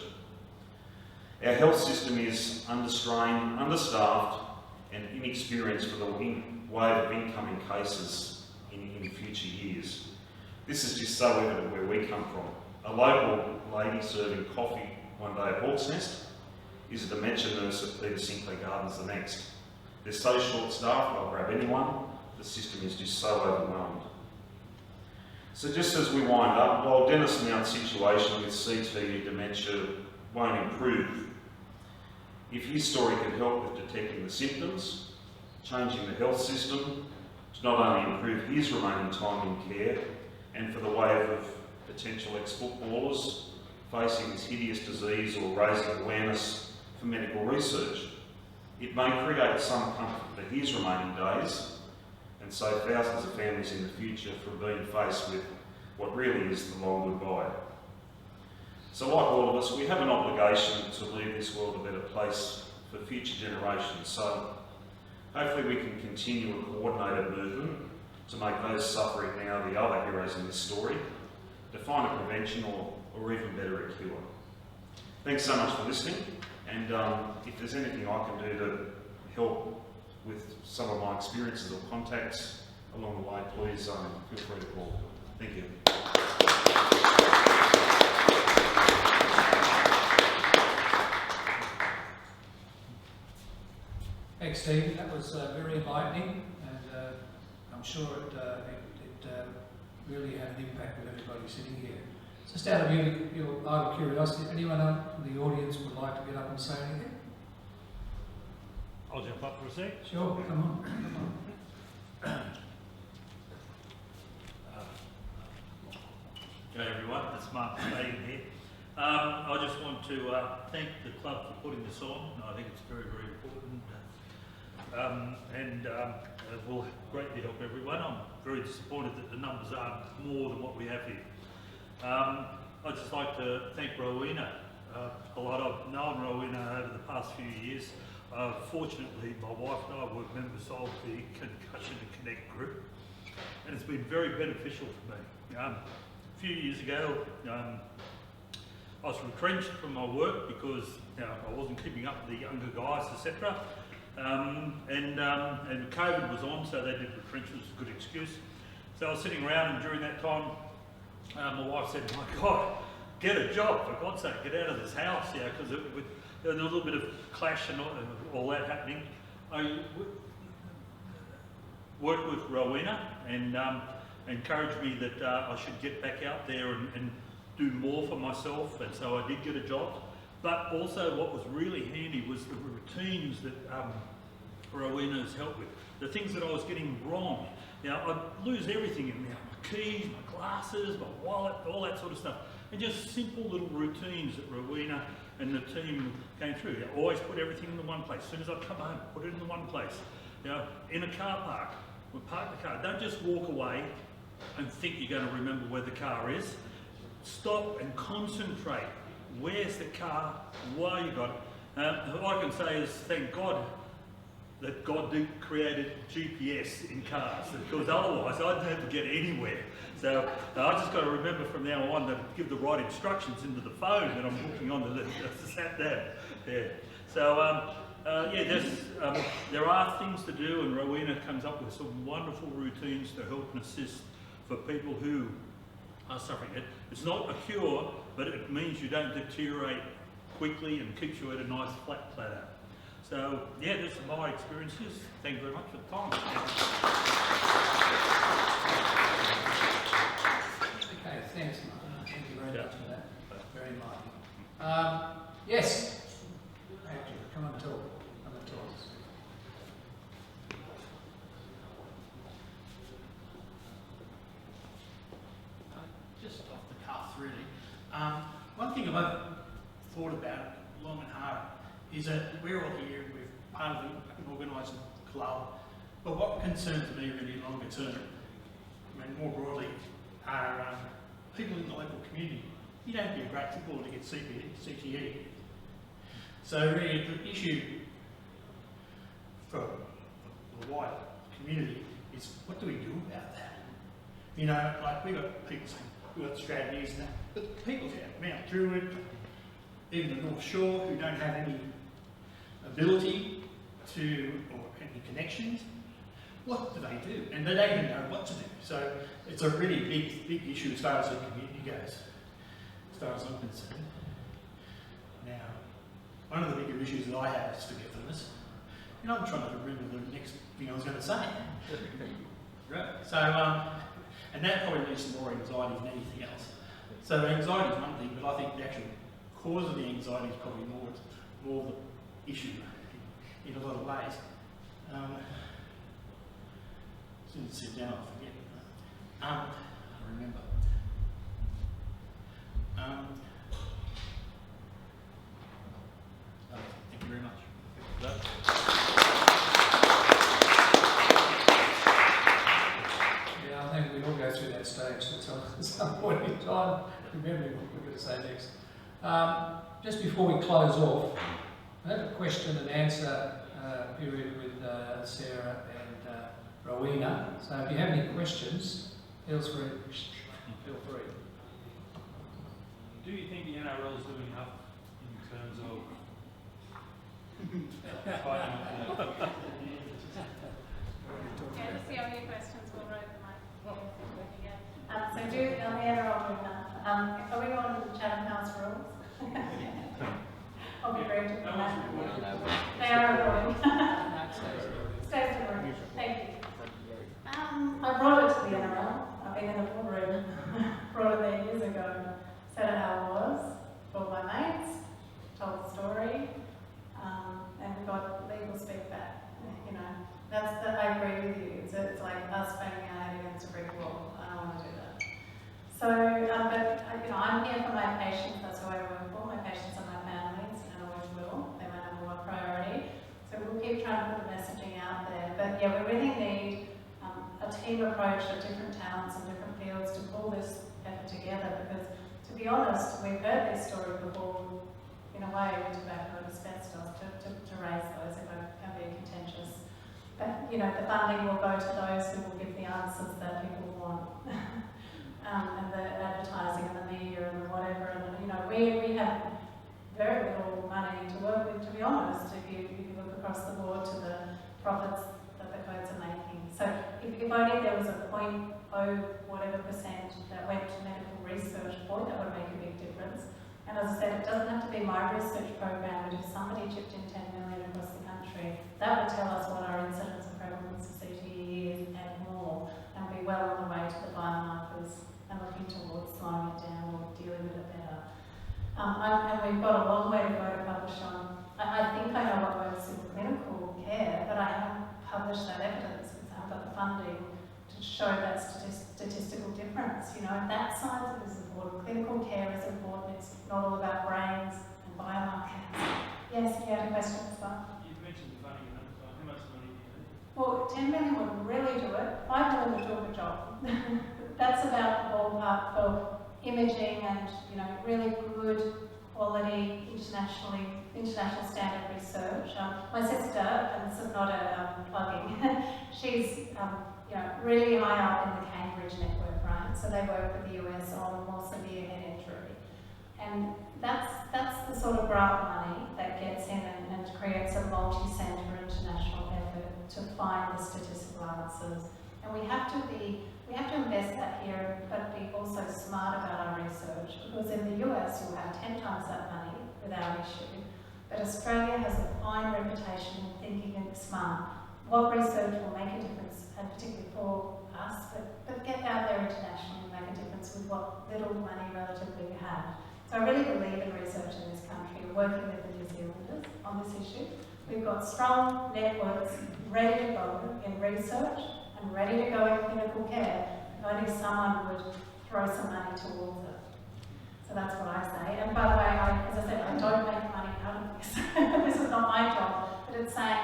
Our health system is under strain, understaffed and inexperienced for the wave of incoming cases in future years. This is just so evident where we come from. A local lady serving coffee one day at Hawk's Nest is a dementia nurse at Peter Sinclair Gardens the next. They're so short-staffed, they'll grab anyone. The system is just so overwhelmed. So just as we wind up, while Dennis Mount's situation with CTE dementia won't improve, if his story can help with detecting the symptoms, changing the health system to not only improve his remaining time in care, and for the wave of potential ex-footballers facing this hideous disease or raising awareness for medical research, it may create some comfort for his remaining days and save thousands of families in the future from being faced with what really is the long goodbye. So like all of us, we have an obligation to leave this world a better place for future generations. So hopefully we can continue a coordinated movement to make those suffering now the other heroes in this story, to find a prevention or even better, a cure. Thanks so much for listening, and if there's anything I can do to help with some of my experiences or contacts along the way, please feel free to call. Thank you.
Thanks, Steve. That was very enlightening, and I'm sure it really had an impact with everybody sitting here. Just out of your curiosity, anyone in the audience would like to get up and say anything?
I'll jump up for a sec.
Sure, come on.
G'day everyone, it's Mark Fagan here. I just want to thank the club for putting this on. I think it's very, very important. It will greatly help everyone. I'm very disappointed that the numbers aren't more than what we have here. I'd just like to thank Rowena. A lot of known Rowena over the past few years. Fortunately, my wife and I were members of the Concussion and Connect group, and it's been very beneficial for me. A few years ago, I was retrenched from my work because I wasn't keeping up with the younger guys, etc. And COVID was on, so they did retrench, which was a good excuse. So I was sitting around, and during that time, my wife said, "My God, get a job, for God's sake, get out of this house," because there was a little bit of clash and all that happening. I worked with Rowena and encouraged me that I should get back out there and do more for myself, and so I did get a job. But also what was really handy was the routines that Rowena has helped with. The things that I was getting wrong. I'd lose everything in there, my keys, my glasses, my wallet, all that sort of stuff. And just simple little routines that Rowena and the team came through. Always put everything in the one place. As soon as I come home, put it in the one place. In a car park, we park the car. Don't just walk away and think you're going to remember where the car is. Stop and concentrate. Where's the car? Why you got it? All I can say is thank God that God created GPS in cars, because otherwise I'd never get anywhere. So I just got to remember from now on to give the right instructions into the phone that I'm hooking onto the sat nav. Yeah. So there are things to do, and Rowena comes up with some wonderful routines to help and assist for people who are suffering it. It's not a cure, but it means you don't deteriorate quickly and keeps you at a nice flat plateau. So yeah, these are my experiences. Thank you very much for the time.
Okay, thanks, Mark. Thank you very much for that. Very enlightening. Yes, Andrew, come and talk. Come and talk.
Just off the cuff, really. One thing I've thought about long and hard is that we're all here, we're part of an organised club, but what concerns me really longer term, more broadly, are people in the local community. You don't have to be a great footballer to get CTE. So really the issue for the wider community is, what do we do about that? Like we've got people saying, we've got strategies and that, but people out Mount Druitt, even the North Shore, who don't have any ability to, or any connections, what do they do? And they don't even know what to do. So it's a really big issue as far as the community goes, as far as I'm concerned. Now, one of the bigger issues that I have is forgetfulness. I'm trying to remember the next thing I was going to say. Right. So, and that probably leads to more anxiety than anything else. So anxiety is one thing, but I think the actual cause of the anxiety is probably more the issue in a lot of ways. As soon as I sit down, I forget. I remember. Thank you very much.
Yeah, I think we all go through that stage at some point in time, remembering what we're going to say next. Just before we close off, I have a question and answer period with Sarah and Rowena. So if you have any questions, feel free. Feel free.
Do you think the NRL is doing enough in terms of fighting?
Yeah, to see all your questions, we'll write them out. So do on the NRL do enough? Are we on Chatham House rules? I'll be very diplomatic. They are annoying. Stays to work. Thank you. I brought it to the NRL. I've been in the boardroom. Brought it there years ago. Said it how it was. Brought my mates. Told the story. And we got legal speak back. You know, I agree with you. It's like us banging our head against a brick wall. I don't want to do that. So, but you know, I'm here for my patients. That's who I work for. My patients are my families, and always will. They're my number one priority. So we'll keep trying to put the messaging out there. But yeah, we really need a team approach of different talents and different fields to pull this effort together. Because to be honest, we've heard these stories before. In a way, with tobacco and asbestos to raise those. It can be contentious. But you know, the funding will go to those who will give the answers that people want. And the advertising and the media and the whatever, and you know, we have very little money to work with, to be honest, if you look across the board to the profits that the codes are making. So if only there was a 0.0% that went to medical research for, that would make a big difference. And as I said, it doesn't have to be my research program, but if somebody chipped in 10 million across the country, that would tell us what our incidence and prevalence of CTE is and more, and be well on the way to the biomarkers and looking towards slowing it down or dealing with it better. And we've got a long way to go to publish on. I think I know what works in clinical care, but I haven't published that evidence because I haven't got the funding to show that statistical difference. You know, that science is important. Clinical care is important. It's not all about brains and biomarkers. Yes, you had a question as well.
You mentioned the funding, how much money do you need?
Well, 10 million would really do it. 5 million would do a good job. That's about the ballpark for imaging and, you know, really good quality international standard research. My sister, and this is not a plugging, she's you know, really high up in the Cambridge network, right? So they work with the US on more severe head injury. And that's the sort of grant money that gets in and creates a multi-centre international effort to find the statistical answers. And we have to invest that here, but be also smart about our research, because in the US you'll have 10 times that money without issue. But Australia has a fine reputation in thinking and smart. What research will make a difference, and particularly for us, but get out there internationally and make a difference with what little money relatively we have. So I really believe in research in this country, working with the New Zealanders on this issue. We've got strong networks ready to go in research and ready to go in clinical care. If only someone would throw some money towards it. So that's what I say. And by the way, as I said, I don't make money out of this. This is not my job, but it's saying,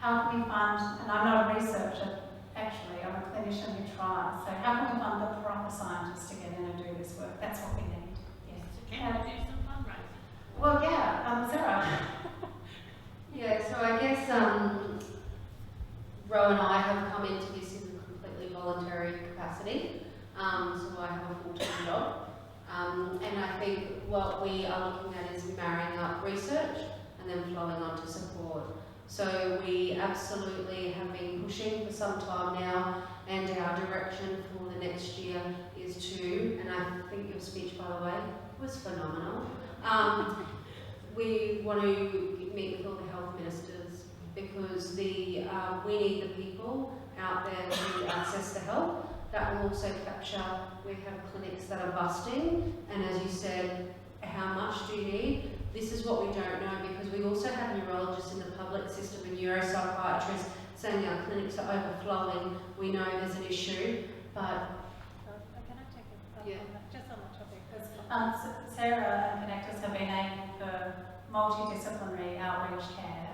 how can we fund, and I'm not a researcher, actually, I'm a clinician who tries, so how can we fund the proper scientists to get in and do this work? That's what we need. Yes.
So can we do some fundraising?
Well, yeah, Sarah.
Yeah, so I guess Ro and I have come into this in a completely voluntary capacity, so I have a full-time job. And I think what we are looking at is marrying up research and then flowing on to support. So we absolutely have been pushing for some time now, and our direction for the next year is to, and I think your speech, by the way, was phenomenal. We want to meet with all the health ministers, because we need the people out there to access the help. That will also capture, we have clinics that are busting, and as you said, how much do you need? This is what we don't know, because we also have neurologists in the public system and neuropsychiatrists saying our clinics are overflowing. We know there's an issue, but...
Can I take a
yeah.
just on the topic? Because Sarah and Connectors have been aiming for multidisciplinary outreach care.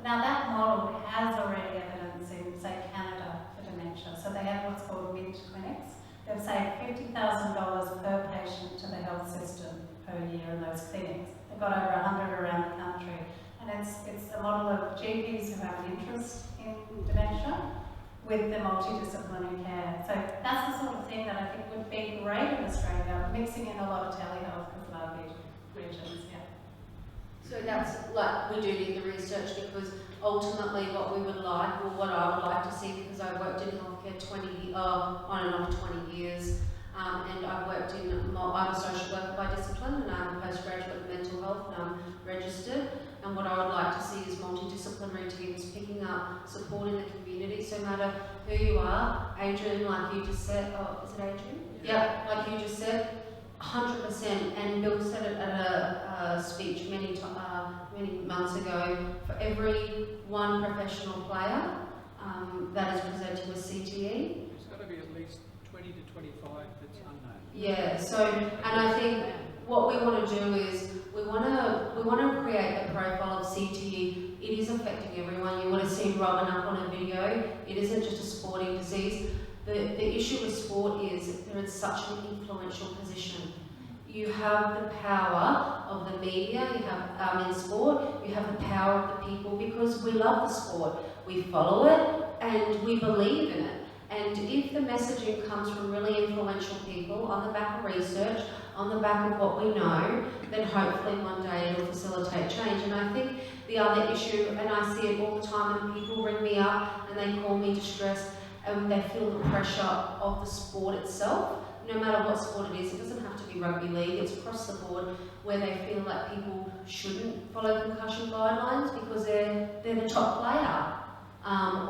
Now that model has already evidence in, say, Canada for dementia. So they have what's called MINT clinics. They've saved $50,000 per patient to the health system per year in those clinics. They've got over 100 around the country. And it's a model of GPs who have an interest in dementia, with the multidisciplinary care. So that's the sort of thing that I think would be great in Australia, mixing in a lot of telehealth with large regions, yeah.
So that's like, we do need the research because ultimately what we would like, or what I would like to see, because I've worked in healthcare on and off 20 years, and I've worked in, I'm a social worker by discipline, and I'm a postgraduate in mental health, and I'm registered. And what I would like to see is multidisciplinary teams picking up, supporting the community. So no matter who you are, Adrian, like you just said, is it Adrian? Yeah, like you just said, 100%. And Bill said it at a speech many months ago. For every one professional player that is presenting with CTE,
There's got to be at least 20 to 25 that's unknown.
yeah. So, and I think what we want to do is we want to create a profile of CTE. It is affecting everyone. You would have seen Robin up on a video. It isn't just a sporting disease. The issue with sport is they're in such an influential position. You have the power of the media, you have in sport, you have the power of the people because we love the sport. We follow it and we believe in it. And if the messaging comes from really influential people on the back of research, on the back of what we know, then hopefully one day it'll facilitate change. And I think the other issue, and I see it all the time, and people ring me up and they call me distressed and they feel the pressure of the sport itself. No matter what sport it is, it doesn't have to be rugby league, it's across the board where they feel like people shouldn't follow concussion guidelines because they're the top player.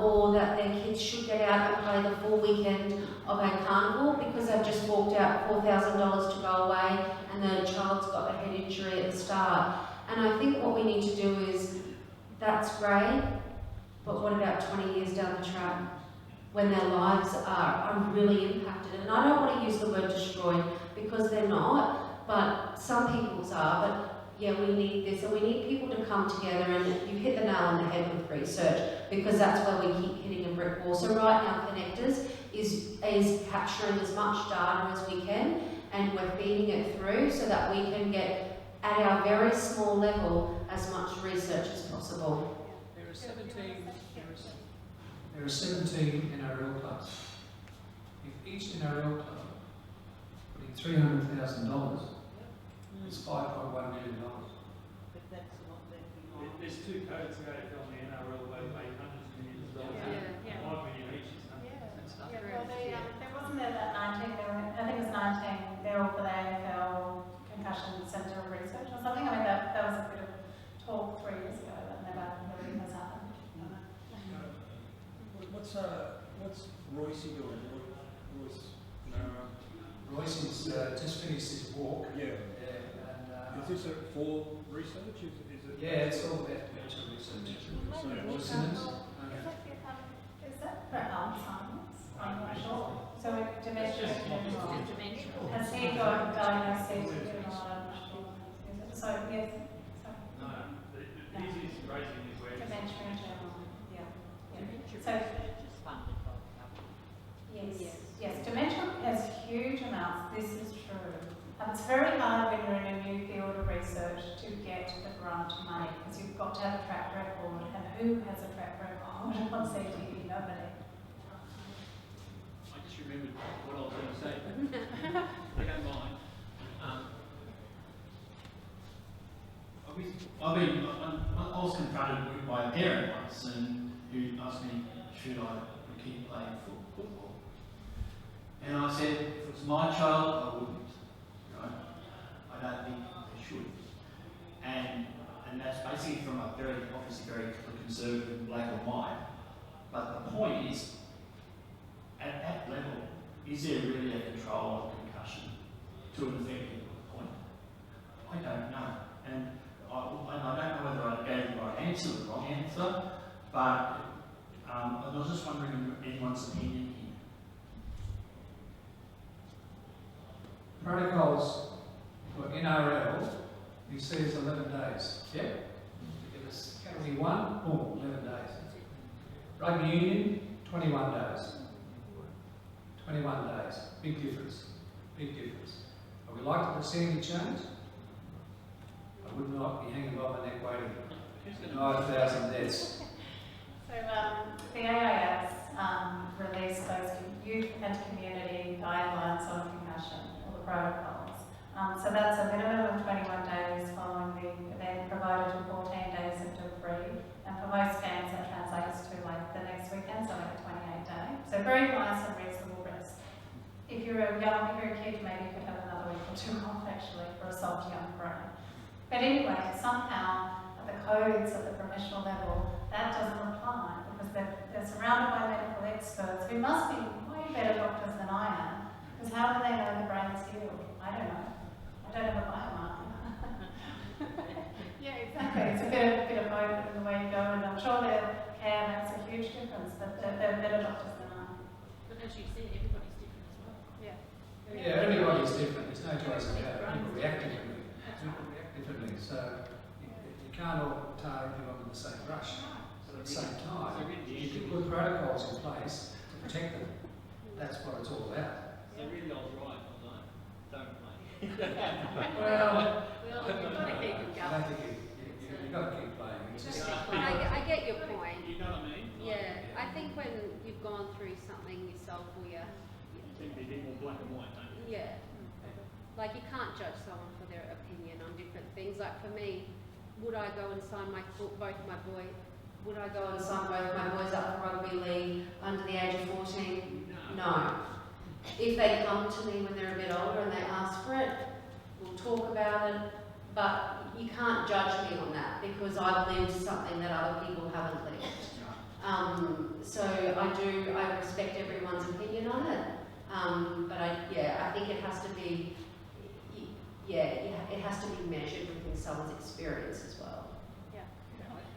Or that their kids should get out and play the full weekend of a carnival because they've just walked out $4,000 to go away and the child's got a head injury at the start. And I think what we need to do is, that's great, but what about 20 years down the track when their lives are really impacted? And I don't want to use the word destroyed because they're not, but some people's are. But yeah, we need this, and we need people to come together, and you hit the nail on the head with research, because that's where we keep hitting a brick wall. So right now, Connectors is capturing as much data as we can, and we're feeding it through so that we can get, at our very small level, as much research as possible.
There are 17 NRL clubs. If each NRL club put in $300,000, it's $5.1 million.
There's two codes going on the NRL way, hundreds of millions of dollars.
Yeah.
5 million each is
Well, there wasn't there that 19, I think it was 19, they're all for the AFL Concussion Centre of Research or something. I mean, that was a bit of talk 3 years ago that never really has happened.
What's Royce doing?
Royce has just finished his walk.
Yeah.
And,
is this for research? Is it?
Yeah, it's all about dementia research. Listeners.
Is that for Alzheimer's? I'm not sure. So dementia in general. Has he got diagnosis? So yes.
No, the easiest raising is where
Dementia in general. Yeah. So yes, dementia has huge amounts. This is true. It's very hard when you're in a new field of research to get the grant money because you've got to have a track record. And who has a track record on CTE? Nobody.
I just remembered what I was going to say. If you don't mind. I was confronted by a parent once and who asked me, should I keep playing football? And I said, if it was my child, I wouldn't. Right? I don't think they should. And that's basically from a obviously very conservative black and white. But the point is, at that level, is there really a control of concussion to an effective point? I don't know. And I don't know whether I gave the right answer or the wrong answer, but I was just wondering anyone's opinion here.
Protocols for NRL, you see is 11 days. Yeah? If it's category 1, 11 days. Rugby union, 21 days. 21 days. Big difference. Big difference. Would we like to see any change? I would not be hanging by my neck waiting. 9,000 deaths.
So the AIS release those youth and community guidelines on concussion, or the protocols. So that's a minimum of 21 days following the event, provided to 14 days symptom-free. And for most scans, that translates to like the next weekend, so like a 28-day. So very nice and reasonable rest. If you're a kid, maybe you could have another week or two off actually for a soft young brain. But anyway, somehow at the codes at the professional level, that doesn't apply because they're surrounded by medical experts who must be way better doctors than I am. Because how do they know the brain's healed? I don't know. I don't have a biomarker. Yeah, exactly. It's a bit of both in the way you go, and I'm sure their care makes a huge difference, but they're better doctors than I am.
But as you said, everybody's different as well.
Yeah.
Yeah, everybody's different. There's no choice about it. People react differently. People react differently. So you can't all tar everyone with the same brush. But at the same time, you can put protocols in place to protect them. That's what it's all about.
So really I was right, although don't play.
Well,
You've got to keep it
I
going.
don't think you've got to keep playing. It's just,
I get your point.
You know what I mean?
Yeah, I think when you've gone through something yourself, or
You seem to be a bit more black and white, don't you?
yeah, like you can't judge someone for their opinion on different things. Like for me, would I go and sign both my boys?
Would I go and sign both my boys up for rugby league under the age of 14? No. If they come to me when they're a bit older and they ask for it, we'll talk about it. But you can't judge me on that because I've lived something that other people haven't lived. So I respect everyone's opinion on it. But I think it has to be, it has to be measured within someone's experience as well.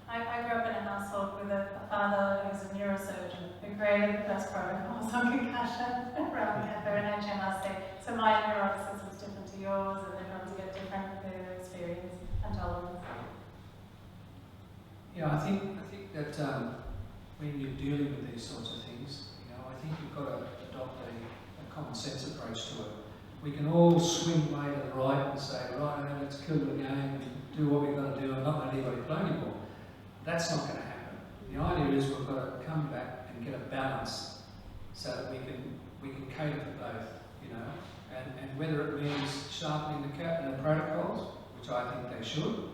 I grew up in a household with a father who was a neurosurgeon who created the first protocols on concussion around cancer and HMRC. So my neurosis was different to yours, and everyone's got different experience and tolerance.
yeah, I think that when you're dealing with these sorts of things, I think you've got to adopt a common sense approach to it. We can all swing way to the right and say, right, let's kill the game and do what we've got to do and not let anybody play anymore. That's not going to happen. The idea is we've got to come back and get a balance so that we can cater for both, and whether it means sharpening the protocols, which I think they should,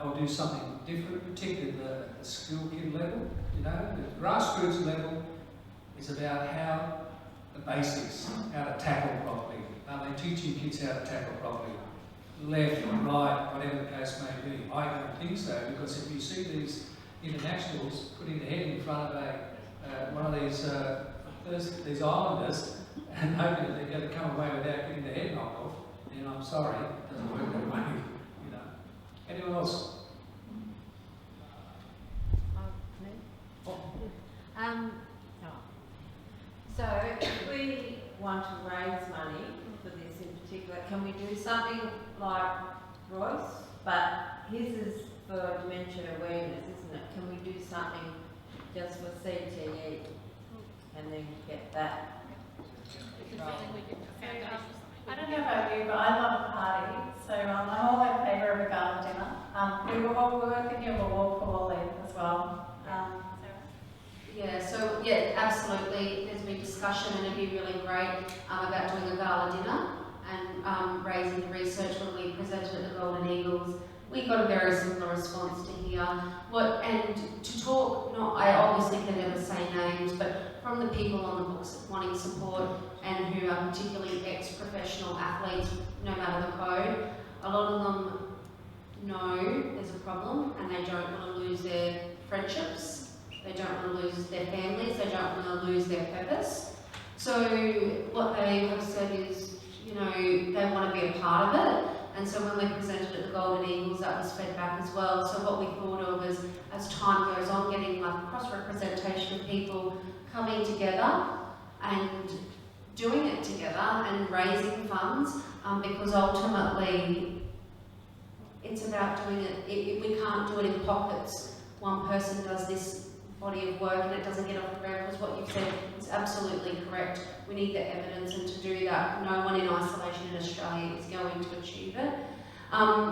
or do something different, particularly at the school kid level. The grassroots level is about how the basics, how to tackle properly. Are they teaching kids how to tackle properly? Left or right, whatever the case may be. I don't think so, because if you see these internationals putting their head in front of one of these islanders and hoping that they're going to come away without getting their head knocked off, then I'm sorry, it doesn't work that way. Anyone else?
So if we want to raise money for this in particular, can we do something like Royce? But his is for dementia awareness, isn't it? Can we do something just for CTE and then get that?
I don't know about you, but I love a party, so I'm all in favour of a gala dinner. We were thinking of a walk for Wally as well.
Absolutely. There's been discussion, and it'd be really great about doing a gala dinner and raising the research when we presented at the Golden Eagles. We got a very similar response to here. I obviously can never say names, but from the people on the books wanting support and who are particularly ex-professional athletes, no matter the code, a lot of them know there's a problem and they don't want to lose their friendships, they don't want to lose their families, they don't want to lose their purpose. So what they have said is, they want to be a part of it. And so when we presented at the Golden Eagles, that was fed back as well. So what we thought of is, as time goes on, getting like cross-representation of people coming together and doing it together and raising funds, because ultimately it's about doing it. We can't do it in pockets. One person does this body of work and it doesn't get off the ground, because what you've said is absolutely correct. We need the evidence, and to do that, no one in isolation in Australia is going to achieve it.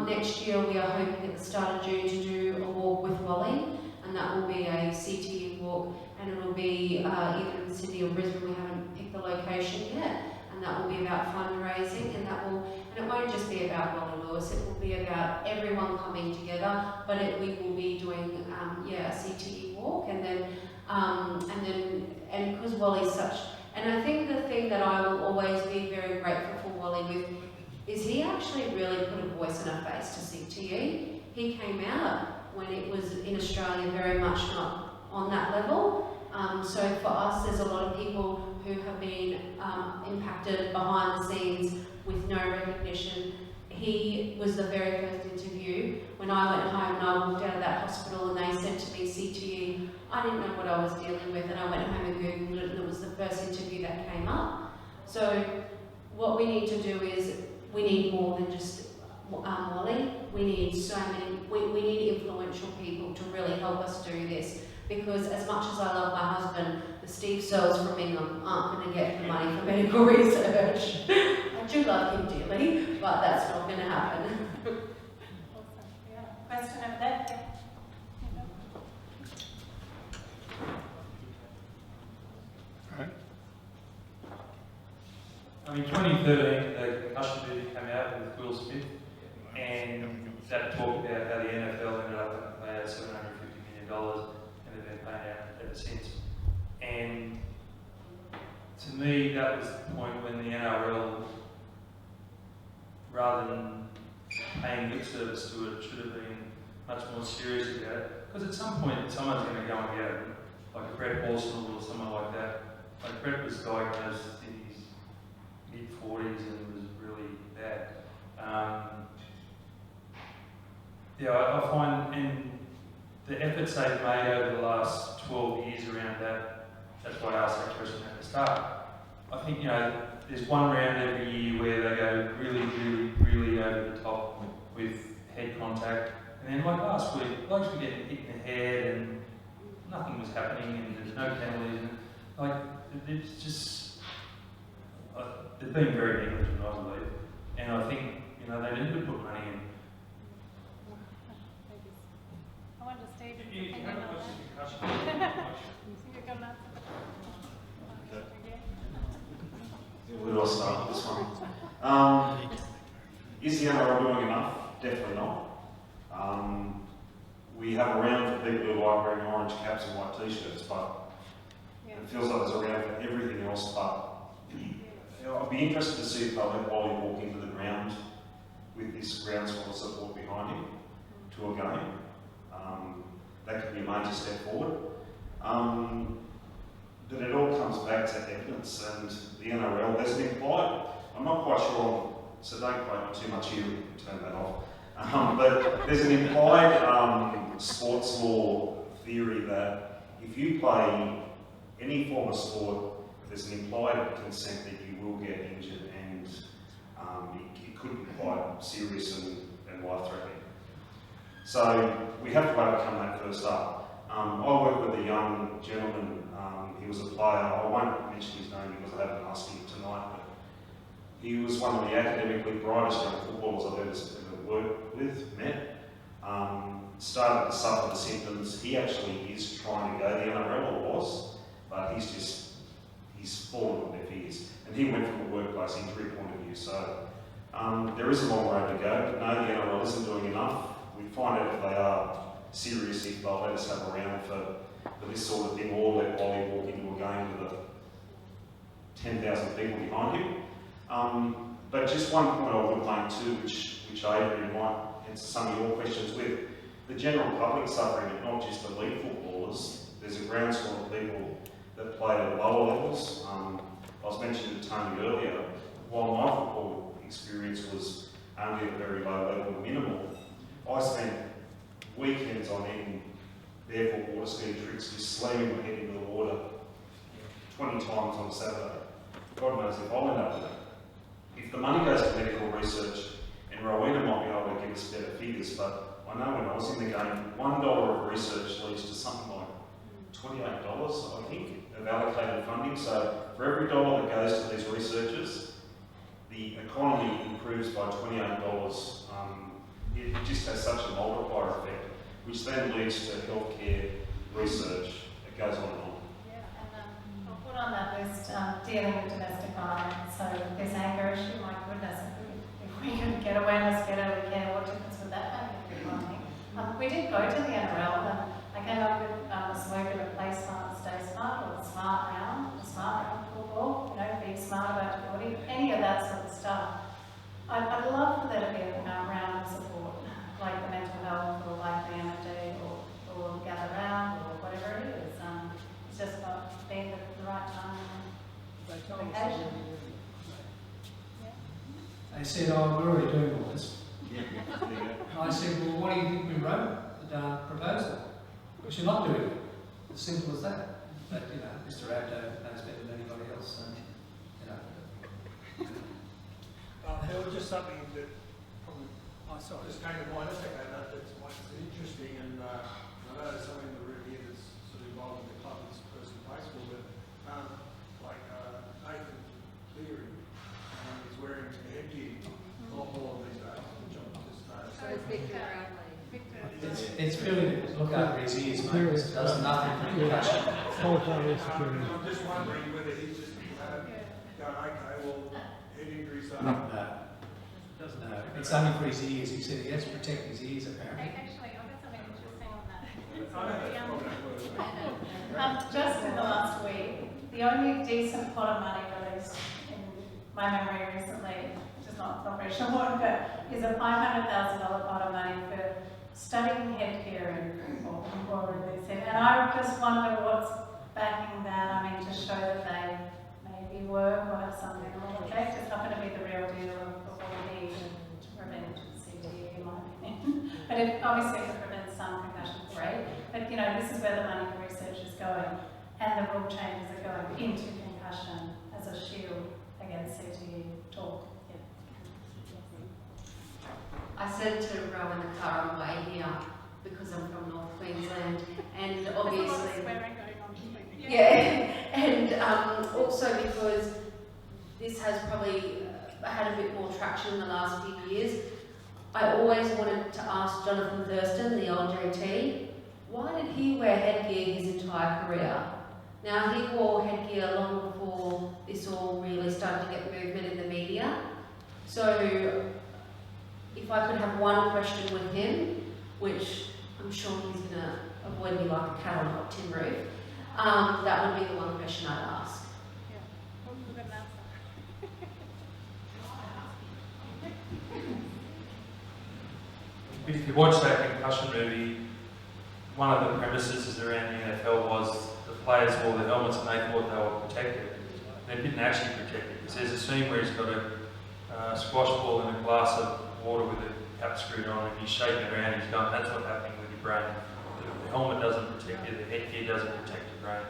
Next year we are hoping at the start of June to do a walk with Wally, and that will be a CTE walk, and it'll be either in Sydney or Brisbane. We haven't picked the location yet, and that will be about fundraising, and it won't just be about Wally Lewis. It will be about everyone coming together, but we will be doing a CTE walk, and because Wally's such. And I think the thing that I will always be very grateful for Wally with is he actually really put a voice and a face to CTE. He came out when it was in Australia very much not on that level. So for us, there's a lot of people who have been impacted behind the scenes with no recognition. He was the very first interview. When I went home and I walked out of that hospital and they said to me CTE, I didn't know what I was dealing with, and I went home and Googled it, and it was the first interview that came up. So what we need to do is, we need more than just Wally. We need so many, we need influential people to really help us do this. Because as much as I love my husband, the Steve Searles from England aren't going to get the money for medical research. I do love him dearly, but that's not going to happen.
Awesome. Yeah. Question over there?
In 2013, the concussion movie came out with Will Smith, and that talked about how the NFL ended up paying out $750 million, and they've been paying out ever since. And to me, that was the point when the NRL, rather than paying lip service to it, should have been much more serious about it. Because at some point, someone's going to go and get it, like a Brett Horsnell or someone like that. Like Brett was diagnosed in his mid-40s and was really bad. I find, and the efforts they've made over the last 12 years around that, that's why I asked that question at the start. I think, there's one round every year where they go really, really, really over the top with head contact. And then like last week, blokes were getting hit in the head and nothing was happening and there's no penalties. And, it's just, they've been very negligent, I believe. And I think, they need to put money in.
I wonder, Steve, if
You
you
can
can
have a
on
question,
that. You've got an answer?
Where do I start with this one? Is the NRL doing enough? Definitely not. We have a round for people who like wearing orange caps and white t-shirts, but it feels like there's a round for everything else. But I'd be interested to see if they'll let Wally walk into the ground with this groundswell support behind him to a game. That could be a major step forward. But it all comes back to evidence, and the NRL, there's an implied, I'm not quite sure, so don't quote me too much here, turn that off. But there's an implied sports law theory that if you play any form of sport, there's an implied consent that you will get injured, and it could be quite serious and life-threatening. So we have to overcome that first up. I work with a young gentleman. He was a player. I won't mention his name because I haven't asked him tonight, but he was one of the academically brightest young footballers I've ever worked with, met. Started to suffer the symptoms. He actually is trying to go the NRL, or was, but he's fallen on deaf ears. And he went from a workplace injury point of view. So there is a long road to go, but no, the NRL isn't doing enough. We find out if they are serious, if they'll let us have a round for this sort of thing, or let Wally walk into a game with 10,000 people behind him. But just one point I would make too, which Adrian might answer some of your questions with. The general public suffering, and not just elite footballers. There's a groundswell of people that play at lower levels. I was mentioning to Tony earlier, while my football experience was only at a very low level, minimal, I spent weekends on end barefoot water ski tricks, just slamming my head into the water 20 times on a Saturday. God knows if I'll end up with it. If the money goes to medical research, and Rowena might be able to give us better figures, but I know when I was in the game, $1 of research leads to something like $28, I think, of allocated funding. So for every dollar that goes to these researchers, the economy improves by $28. It just has such a multiplier effect, which then leads to healthcare research. It goes on and on.
on that list, dealing with domestic violence. So this anger issue, my goodness, if we can get awareness, get early care, what difference would that make in the economy? We did go to the NRL and I came up with a slogan of play smart, stay smart, or the smart round football, you know, be smart about your body, any of that sort of stuff. I'd love for there to be a round of support, like the mental health or like the MFD or gather round or whatever it is. It's just not being the right time and occasion.
They said, oh, we're already doing all this. I said, well, what do you think we wrote the proposal? Because you're not doing it. As simple as that. But, you know, Mr. Abdo knows better than anybody else. And, you know.
There was just something that probably just came to mind. That's okay, that's interesting. And I know there's someone in the room here that's sort of involved in the club this person plays for, but like Nathan Cleary is wearing a headgear a lot more these days, which I'm just
So is Victor Bradley.
It's really to look over his ears, mate. It does nothing for concussion.
I'm just wondering whether he's just going, okay, well, head injuries are.
No. It's only for his ears. He said he has to protect his ears, apparently.
Actually, I've got something interesting on that. Just in the last week, the only decent pot of money released in my memory recently, which is not very sure what, but is a $500,000 pot of money for studying headgear and or releasing. And I just wonder what's backing that. I mean, to show that they maybe work or have some minimal effect. It's not going to be the real deal of what we need to prevent CTE, in my opinion. But obviously if it prevents some concussion, great. But you know, this is where the money for research is going, and the rule changes are going into concussion as a shield against CTE talk. Yeah.
I said to Row in the car on the way here, because I'm from North Queensland, and obviously, and also because this has probably had a bit more traction in the last few years. I always wanted to ask Jonathan Thurston, the old JT, why did he wear headgear his entire career? Now, he wore headgear long before this all really started to get movement in the media. So, if I could have one question with him, which I'm sure he's going to avoid me like a cat on a hot tin roof, that would be the one question I'd ask.
If you watch that concussion movie, one of the premises around the NFL was the players wore the helmets and they thought they were protected. They didn't actually protect it, because there's a scene where he's got a squash ball in a glass of water with a cap screwed on, and he's shaking it around, he's going, that's what's happening with your brain. The helmet doesn't protect you, the headgear doesn't protect your brain.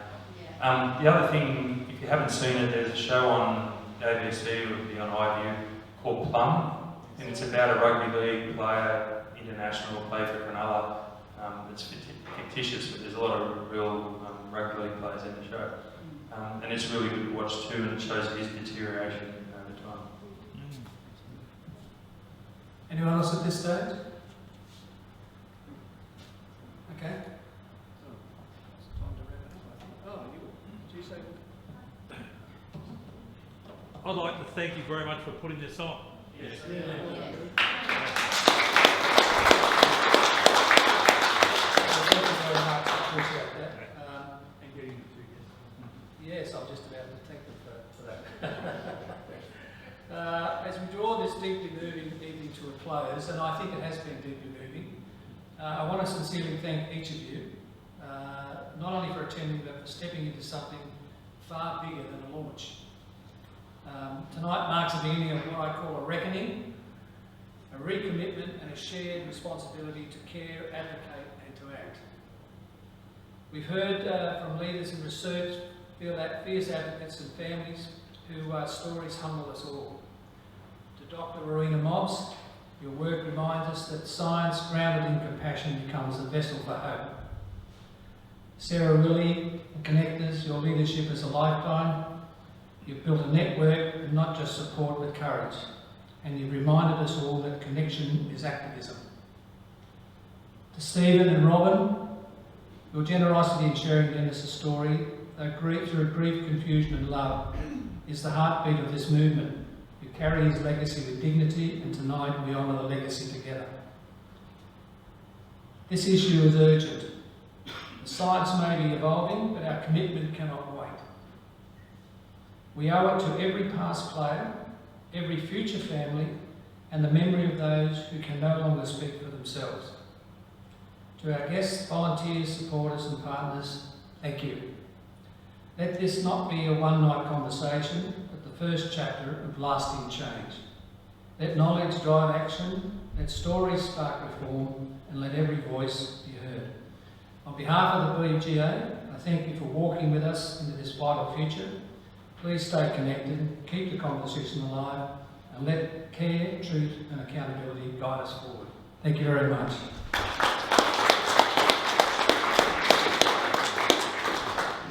The other thing, if you haven't seen it, there's a show on ABC, it would be on iView, called Plum, and it's about a rugby league player, international, play for Cronulla. It's fictitious, but there's a lot of real rugby league players in the show. And it's really good to watch too, and it shows his deterioration over time.
Anyone else at this stage? Okay.
I'd like to thank you very much for putting this on.
Yes. Thank you very much. I appreciate that.
And getting the figures.
Yes, I'm just about to thank them for that. As we draw this deeply moving evening to a close, and I think it has been deeply moving, I want to sincerely thank each of you, not only for attending, but for stepping into something far bigger than a launch. Tonight marks the beginning of what I call a reckoning, a recommitment and a shared responsibility to care, advocate and to act. We've heard from leaders in research, fierce advocates and families whose stories humble us all. To Dr. Rowena Mobbs, your work reminds us that science grounded in compassion becomes a vessel for hope. Sarah Willie, the Connectors, your leadership is a lifeline. You've built a network and not just support but courage. And you've reminded us all that connection is activism. To Stephen and Robin, your generosity in sharing Dennis's story through grief, confusion and love, is the heartbeat of this movement. We carry his legacy with dignity, and tonight we honour the legacy together. This issue is urgent. The science may be evolving, but our commitment cannot wait. We owe it to every past player, every future family, and the memory of those who can no longer speak for themselves. To our guests, volunteers, supporters and partners, thank you. Let this not be a one-night conversation, but the first chapter of lasting change. Let knowledge drive action, let stories spark reform, and let every voice be heard. On behalf of the BGA, I thank you for walking with us into this vital future. Please stay connected, keep the conversation alive, and let care, truth and accountability guide us forward. Thank you very much.